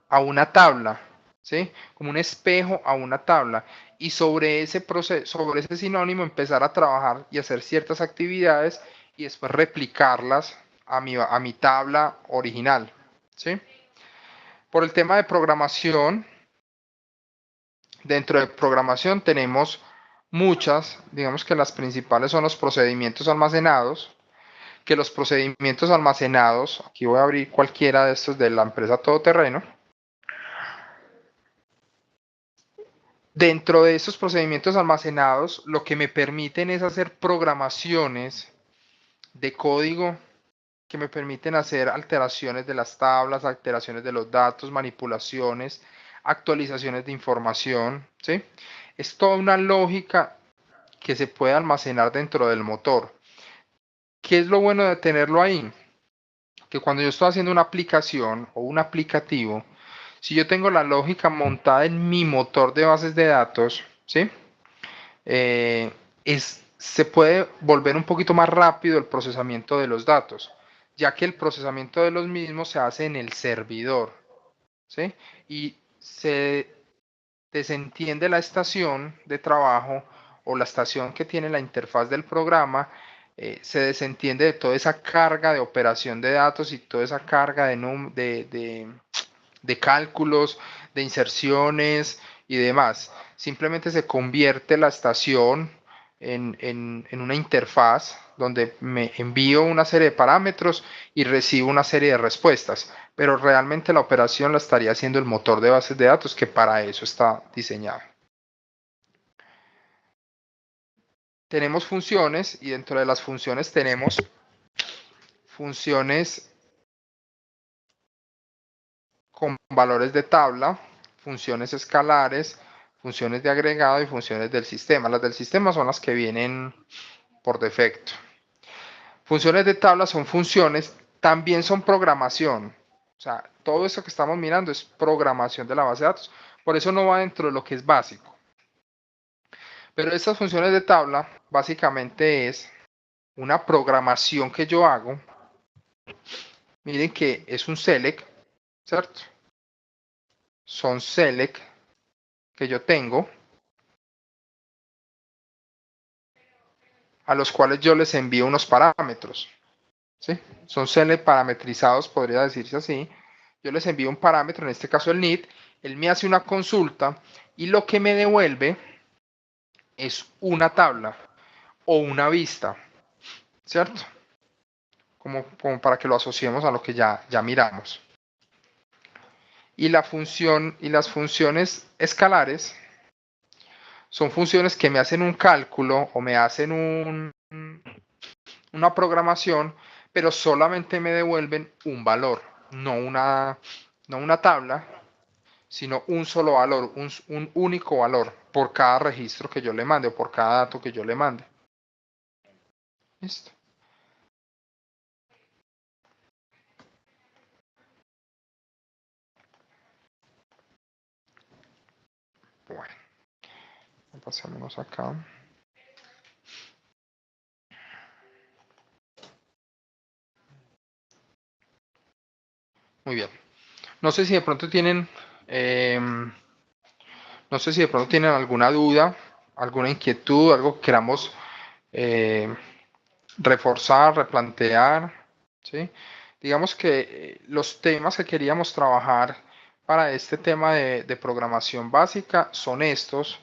a una tabla, ¿sí? Como un espejo a una tabla. Y sobre ese proceso, sobre ese sinónimo, empezar a trabajar y hacer ciertas actividades y después replicarlas a mi tabla original, ¿sí? Por el tema de programación, dentro de programación tenemos muchas, digamos que las principales son los procedimientos almacenados, que los procedimientos almacenados, aquí voy a abrir cualquiera de estos de la empresa Todoterreno. Dentro de estos procedimientos almacenados, lo que me permiten es hacer programaciones de código que me permiten hacer alteraciones de las tablas, alteraciones de los datos, manipulaciones, actualizaciones de información, ¿sí? Es toda una lógica que se puede almacenar dentro del motor. ¿Qué es lo bueno de tenerlo ahí? Que cuando yo estoy haciendo una aplicación o un aplicativo, si yo tengo la lógica montada en mi motor de bases de datos, ¿sí? Se puede volver un poquito más rápido el procesamiento de los datos, ya que el procesamiento de los mismos se hace en el servidor, ¿sí? Y se desentiende la estación de trabajo o la estación que tiene la interfaz del programa, se desentiende de toda esa carga de operación de datos y toda esa carga de cálculos, de inserciones y demás. Simplemente se convierte la estación en una interfaz donde me envío una serie de parámetros y recibo una serie de respuestas, pero realmente la operación la estaría haciendo el motor de bases de datos, que para eso está diseñado. Tenemos funciones y dentro de las funciones tenemos funciones con valores de tabla, funciones escalares, funciones de agregado y funciones del sistema. Las del sistema son las que vienen por defecto. Funciones de tabla son funciones, también son programación. O sea, todo eso que estamos mirando es programación de la base de datos. Por eso no va dentro de lo que es básico. Pero estas funciones de tabla básicamente es una programación que yo hago. Miren que es un select, ¿cierto? Son select que yo tengo, a los cuales yo les envío unos parámetros, ¿sí? Son select parametrizados, podría decirse así. Yo les envío un parámetro, en este caso el need, él me hace una consulta y lo que me devuelve es una tabla o una vista, ¿cierto? Como para que lo asociemos a lo que ya miramos. Y la función y las funciones escalares son funciones que me hacen un cálculo o me hacen una programación, pero solamente me devuelven un valor, no una tabla, sino un solo valor, un único valor por cada registro que yo le mande o por cada dato que yo le mande. ¿Listo? Bueno, pasémonos acá. Muy bien. No sé si de pronto tienen, no sé si de pronto tienen alguna duda, alguna inquietud, algo que queramos reforzar, replantear, ¿sí? Digamos que los temas que queríamos trabajar para este tema de programación básica son estos,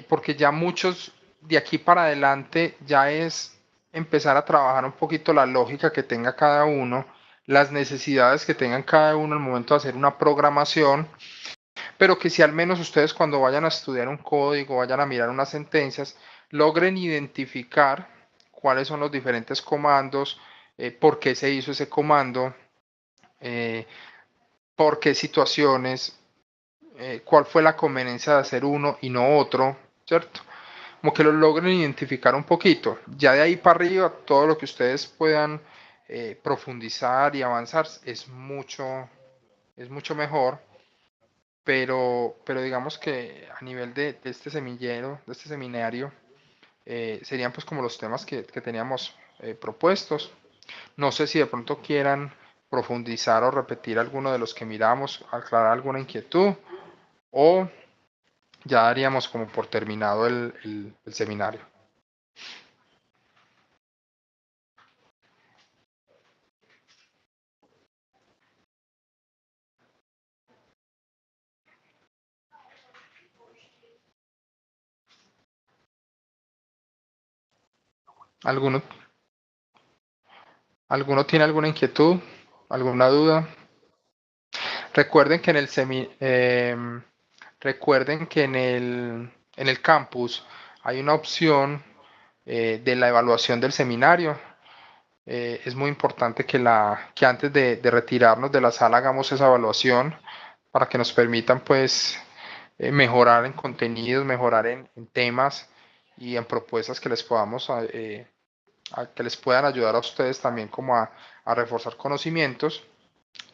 porque ya muchos de aquí para adelante ya es empezar a trabajar un poquito la lógica que tenga cada uno, las necesidades que tengan cada uno al momento de hacer una programación, pero que si al menos ustedes cuando vayan a estudiar un código, vayan a mirar unas sentencias, logren identificar cuáles son los diferentes comandos, por qué se hizo ese comando, por qué situaciones, cuál fue la conveniencia de hacer uno y no otro, ¿cierto? Como que lo logren identificar un poquito. Ya de ahí para arriba, todo lo que ustedes puedan profundizar y avanzar es mucho mejor. Pero digamos que a nivel de este semillero, de este seminario, serían pues como los temas que teníamos propuestos. No sé si de pronto quieran profundizar o repetir alguno de los que miramos, aclarar alguna inquietud, o ya daríamos como por terminado el seminario. ¿Alguno tiene alguna inquietud? ¿Alguna duda? Recuerden que en el en el campus hay una opción de la evaluación del seminario. Es muy importante que antes de retirarnos de la sala hagamos esa evaluación para que nos permitan pues mejorar en contenidos, mejorar en temas y en propuestas que les podamos que les puedan ayudar a ustedes también como a reforzar conocimientos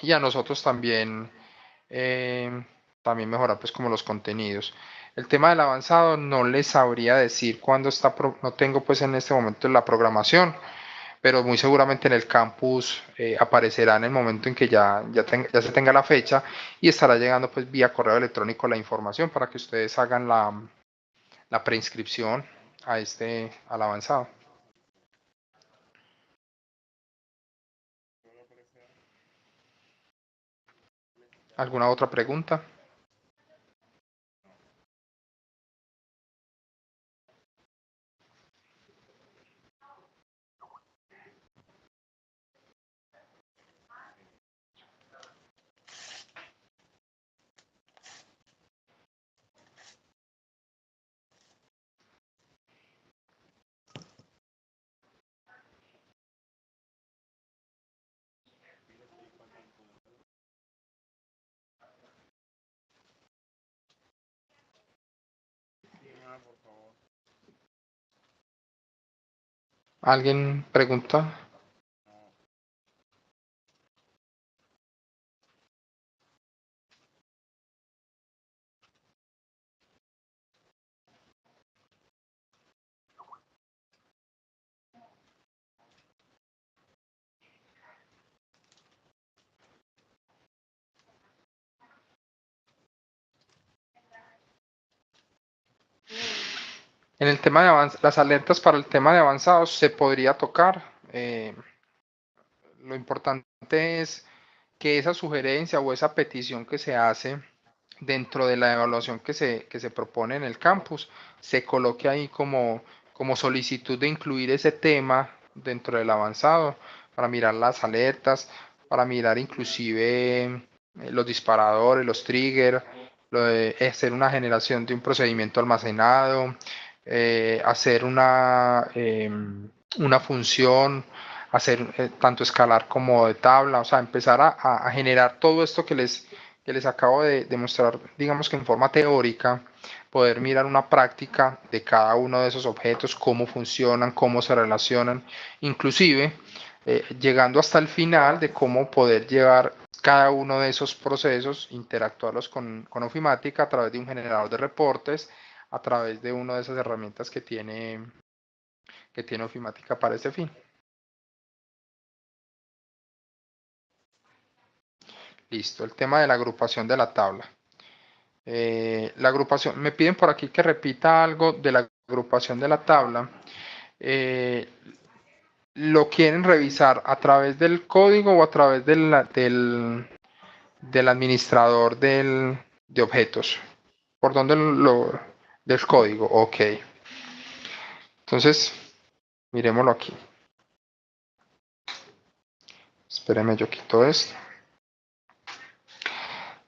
y a nosotros también también mejorar pues como los contenidos. El tema del avanzado no les sabría decir cuándo está, no tengo pues en este momento la programación, pero muy seguramente en el campus aparecerá en el momento en que ya se tenga la fecha y estará llegando pues vía correo electrónico la información para que ustedes hagan la preinscripción al avanzado. ¿Alguna otra pregunta? ¿Alguien pregunta? En el tema de las alertas para el tema de avanzados se podría tocar. Lo importante es que esa sugerencia o esa petición que se hace dentro de la evaluación que se propone en el campus se coloque ahí como solicitud de incluir ese tema dentro del avanzado para mirar las alertas, para mirar inclusive los disparadores, los triggers, lo de hacer una generación de un procedimiento almacenado, hacer una función, hacer tanto escalar como de tabla, o sea, empezar a generar todo esto que les acabo de mostrar, digamos que en forma teórica, poder mirar una práctica de cada uno de esos objetos, cómo funcionan, cómo se relacionan, inclusive llegando hasta el final de cómo poder llevar cada uno de esos procesos, interactuarlos con Ofimática a través de un generador de reportes, a través de una de esas herramientas que tiene Ofimática para ese fin. Listo, el tema de la agrupación de la tabla. La agrupación, me piden por aquí que repita algo de la agrupación de la tabla. ¿Lo quieren revisar a través del código o a través del administrador de objetos? ¿Por dónde del código? Ok. Entonces, miremoslo aquí. Espérenme, yo quito esto.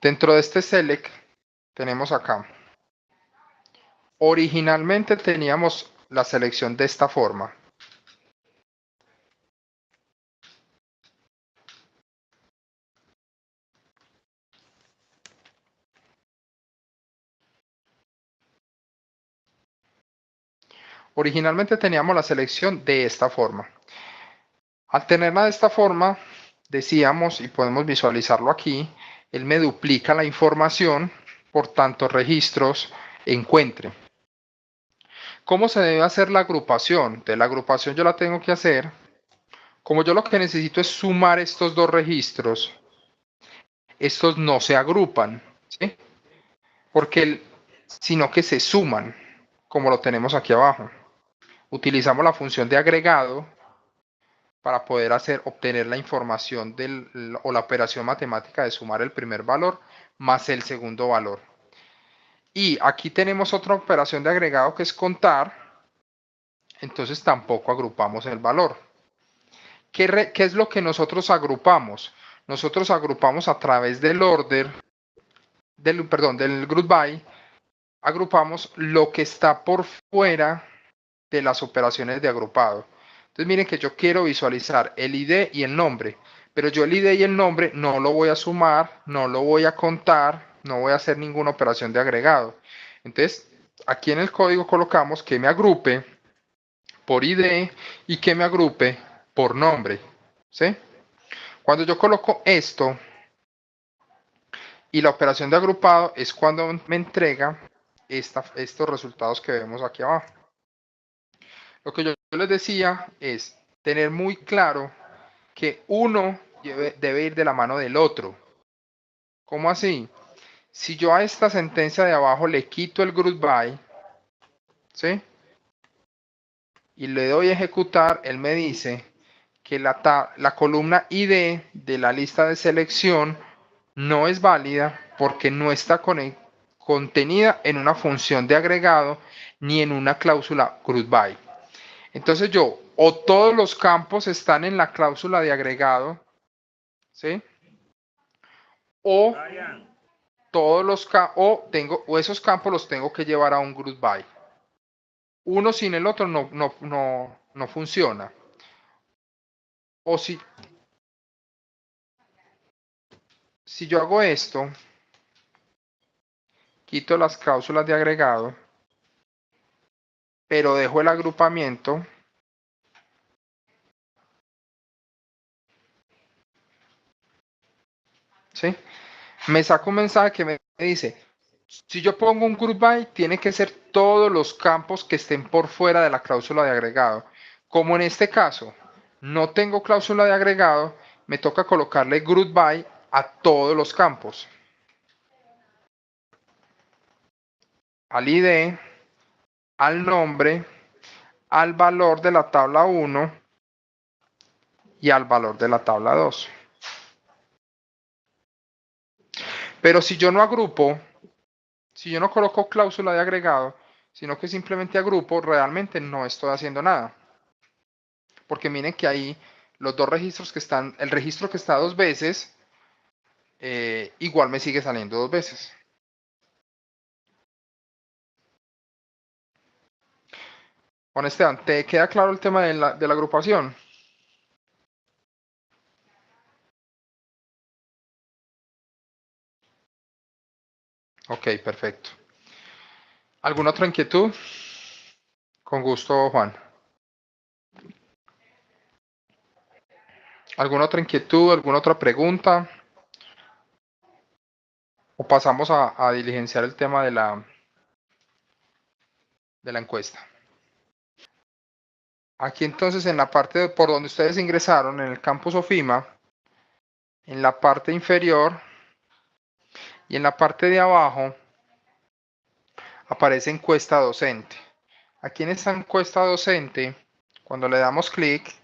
Dentro de este select tenemos acá. Originalmente teníamos la selección de esta forma. Originalmente teníamos la selección de esta forma. Al tenerla de esta forma, decíamos, y podemos visualizarlo aquí, él me duplica la información por tantos registros encuentre. ¿Cómo se debe hacer la agrupación? De la agrupación yo la tengo que hacer Como yo lo que necesito es sumar estos dos registros, estos no se agrupan, ¿sí? Sino que se suman, como lo tenemos aquí abajo. Utilizamos la función de agregado para poder obtener la información o la operación matemática de sumar el primer valor más el segundo valor. Y aquí tenemos otra operación de agregado que es contar, entonces tampoco agrupamos el valor. ¿Qué es lo que nosotros agrupamos? Nosotros agrupamos a través del order, del group by, agrupamos lo que está por fuera de las operaciones de agrupado. Entonces miren que yo quiero visualizar el ID y el nombre, pero yo el ID y el nombre no lo voy a sumar, no lo voy a contar, no voy a hacer ninguna operación de agregado. Entonces aquí en el código colocamos que me agrupe por ID y que me agrupe por nombre, ¿sí? Cuando yo coloco esto y la operación de agrupado es cuando me entrega estos resultados que vemos aquí abajo. Lo que yo les decía es tener muy claro que uno debe ir de la mano del otro. ¿Cómo así? Si yo a esta sentencia de abajo le quito el group by, ¿sí? Y le doy a ejecutar, él me dice que la columna ID de la lista de selección no es válida porque no está contenida en una función de agregado ni en una cláusula group by. Entonces o todos los campos están en la cláusula de agregado, ¿sí? O esos campos los tengo que llevar a un group by. Uno sin el otro no funciona. O si yo hago esto, quito las cláusulas de agregado, pero dejo el agrupamiento, ¿sí? Me saca un mensaje que me dice, si yo pongo un group by, tiene que ser todos los campos que estén por fuera de la cláusula de agregado. Como en este caso no tengo cláusula de agregado, me toca colocarle group by a todos los campos. Al ID, al nombre, al valor de la tabla 1 y al valor de la tabla 2. Pero si yo no agrupo, si yo no coloco cláusula de agregado, sino que simplemente agrupo, realmente no estoy haciendo nada. Porque miren que ahí los dos registros que están, el registro que está dos veces, igual me sigue saliendo dos veces. Juan Esteban, ¿te queda claro el tema de la agrupación? Ok, perfecto. ¿Alguna otra inquietud? Con gusto, Juan. ¿Alguna otra inquietud? ¿Alguna otra pregunta? ¿O pasamos a diligenciar el tema de la encuesta? Aquí entonces en la parte por donde ustedes ingresaron, en el campus OFIMA, en la parte inferior y en la parte de abajo aparece encuesta docente. Aquí en esta encuesta docente, cuando le damos clic,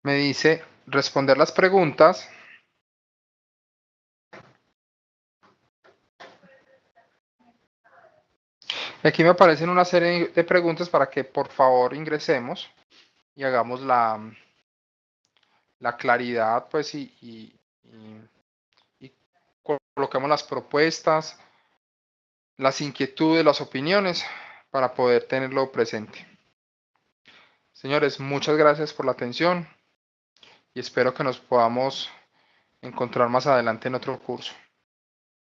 me dice responder las preguntas. Aquí me aparecen una serie de preguntas para que por favor ingresemos y hagamos la claridad, pues, y coloquemos las propuestas, las inquietudes, las opiniones para poder tenerlo presente. Señores, muchas gracias por la atención y espero que nos podamos encontrar más adelante en otro curso.